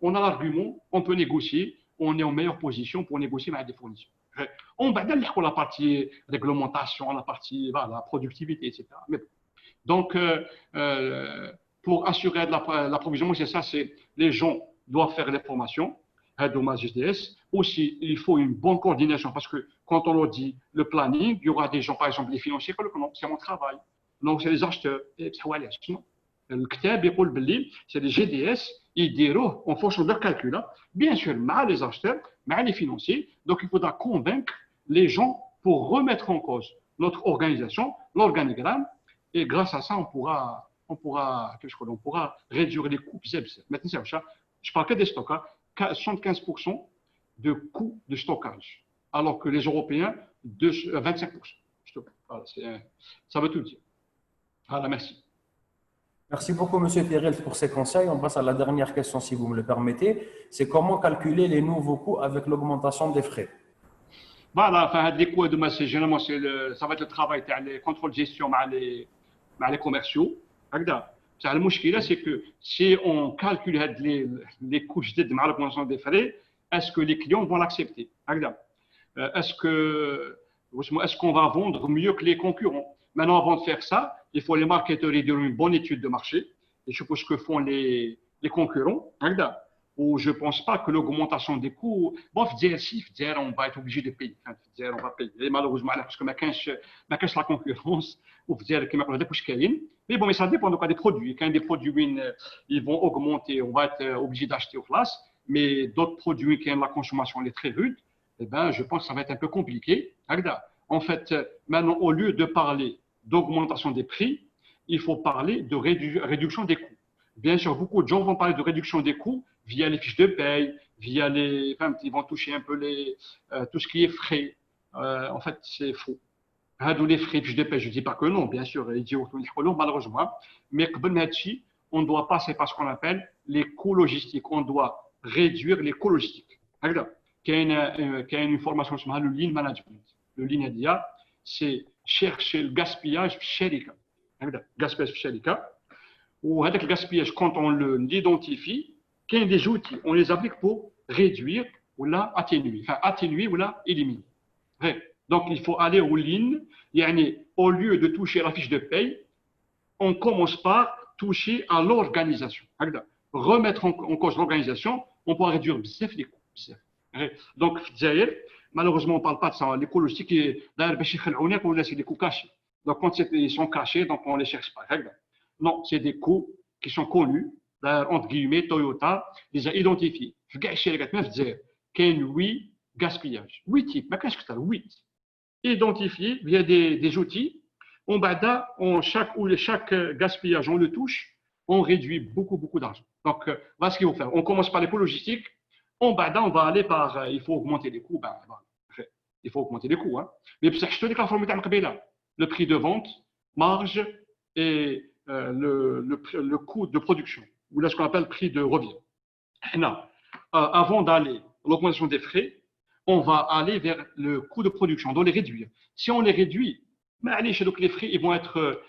On a l'argument, on peut négocier, on est en meilleure position pour négocier avec des fournisseurs. On va dire la partie réglementation, la partie productivité, etc. Mais, donc, pour assurer l'approvisionnement, c'est ça, c'est les gens doivent faire les formations, dommage GDS. Aussi, il faut une bonne coordination parce que quand on leur dit le planning, il y aura des gens, par exemple, les financiers, c'est mon travail. Donc, c'est les acheteurs. Le KTAB, c'est les GDS, ils diront en fonction de leur calcul, bien sûr, mal les acheteurs, mal les financiers. Donc, il faudra convaincre les gens pour remettre en cause notre organisation, l'organigramme, et grâce à ça, on pourra réduire les coûts. Maintenant, je parle que des stocks, 75% de coûts de stockage, alors que les Européens, 25%. Voilà, ça veut tout dire. Voilà, merci. Merci beaucoup, M. Terrel, pour ces conseils. On passe à la dernière question, si vous me le permettez. C'est comment calculer les nouveaux coûts avec l'augmentation des frais? Voilà, les coûts de masse, généralement, ça va être le travail, les contrôles de gestion avec les commerciaux. Le mouchkila, c'est que si on calcule les coûts de l'augmentation des frais, est-ce que les clients vont l'accepter? Est-ce qu'on va vendre mieux que les concurrents? Maintenant, avant de faire ça, il faut les marketeurs aider une bonne étude de marché. Et je suppose que font les concurrents. Ou je ne pense pas que l'augmentation des coûts, on va être obligé de payer. On va payer. Et malheureusement, parce que ma cache la concurrence, mais bon, mais ça dépend des produits. Quand des produits ils vont augmenter, on va être obligé d'acheter au place. Mais d'autres produits qui ont la consommation elle est très rude, je pense que ça va être un peu compliqué. En fait, maintenant, au lieu de parler d'augmentation des prix, il faut parler de réduction des coûts. Bien sûr, beaucoup de gens vont parler de réduction des coûts via les fiches de paye, ils vont toucher un peu tout ce qui est frais. En fait, c'est faux. les frais de pêche, je ne dis pas que non, bien sûr, malheureusement, mais on doit passer par ce qu'on appelle les coûts logistiques. On doit réduire les coûts logistiques. Il y a une formation sur le lean management. Le lean dia, c'est chercher le gaspillage chez gaspillage chez ou avec le gaspillage, quand on l'identifie, il y a des outils, on les applique pour réduire ou là atténuer, enfin atténuer ou là éliminer. Donc il faut aller au lean, au lieu de toucher à la fiche de paye, on commence par toucher à l'organisation. Remettre en cause l'organisation, on pourra réduire les coûts. Donc, malheureusement, on ne parle pas de ça. Les coûts logistiques, c'est des coûts cachés. Donc, quand ils sont cachés, donc on ne les cherche pas. Non, c'est des coûts qui sont connus. D'ailleurs, entre guillemets, Toyota les a identifiés. Je gagne chez les gars, qu'il y a 8 gaspillages. 8 types. Mais qu'est-ce que tu as 8 identifiés via des outils. Chaque gaspillage, on le touche, on réduit beaucoup d'argent. Donc, voilà ce qu'il faut faire. On commence par les coûts logistiques. On va aller par, il faut augmenter les coûts. Il faut augmenter les coûts. Hein. Mais je te dis que la formule le prix de vente, marge et le coût de production, ou là ce qu'on appelle le prix de revient. Avant d'aller à l'augmentation des frais, on va aller vers le coût de production, on doit les réduire. Si on les réduit, les frais ils vont être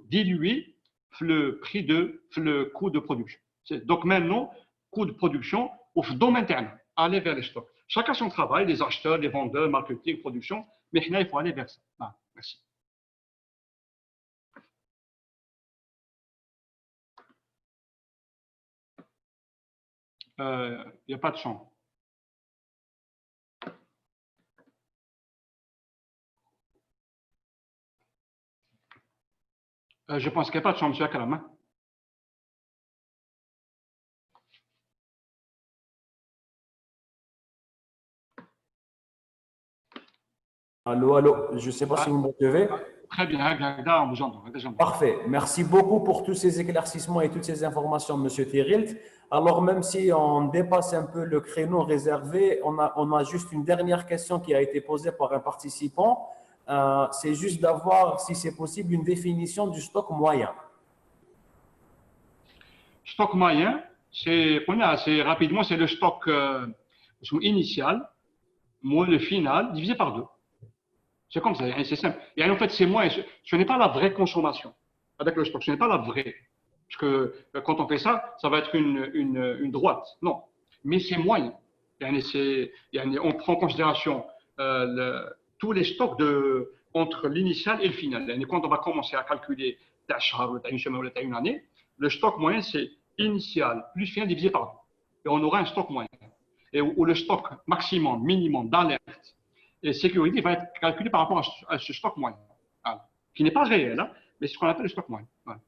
dilués le coût de production. Donc maintenant, coût de production au domaine interne, aller vers les stocks. Chacun son travail, les acheteurs, les vendeurs, marketing, production, mais il faut aller vers ça. Merci. Il n'y a pas de son. Je pense qu'il n'y a pas de son, M. Akram. Allô, je ne sais pas si vous me recevez. Très bien, on vous entend. Parfait. Merci beaucoup pour tous ces éclaircissements et toutes ces informations, M. Thirilt. Alors, même si on dépasse un peu le créneau réservé, on a juste une dernière question qui a été posée par un participant. C'est juste d'avoir, si c'est possible, une définition du stock moyen. Stock moyen, c'est rapidement, c'est le stock initial moins le final divisé par 2. C'est comme ça, c'est simple. Et en fait, c'est moins, ce n'est pas la vraie consommation avec le stock, ce n'est pas la vraie. Parce que quand on fait ça, ça va être une droite. Non, mais c'est moyen. On prend en considération tous les stocks entre l'initial et le final. Et quand on va commencer à calculer une semaine ou une année, le stock moyen, c'est initial plus final divisé par 2. Et on aura un stock moyen. Et où le stock maximum, minimum d'alerte et sécurité va être calculé par rapport à ce stock moyen, qui n'est pas réel, hein, mais c'est ce qu'on appelle le stock moyen. Voilà.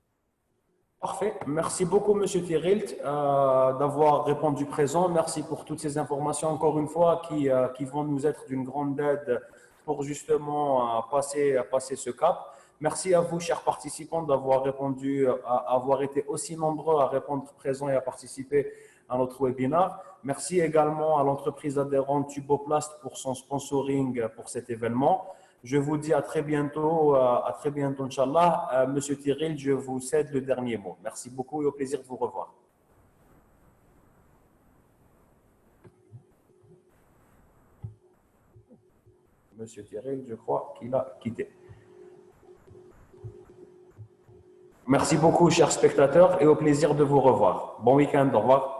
Parfait. Merci beaucoup, M. Thirilt, d'avoir répondu présent. Merci pour toutes ces informations, encore une fois, qui vont nous être d'une grande aide pour justement passer ce cap. Merci à vous, chers participants, d'avoir répondu, avoir été aussi nombreux à répondre présent et à participer à notre webinaire. Merci également à l'entreprise adhérente Tuboplast pour son sponsoring pour cet événement. Je vous dis à très bientôt, Inch'Allah. Monsieur Thirilt, je vous cède le dernier mot. Merci beaucoup et au plaisir de vous revoir. Monsieur Thirilt, je crois qu'il a quitté. Merci beaucoup, chers spectateurs, et au plaisir de vous revoir. Bon week-end, au revoir.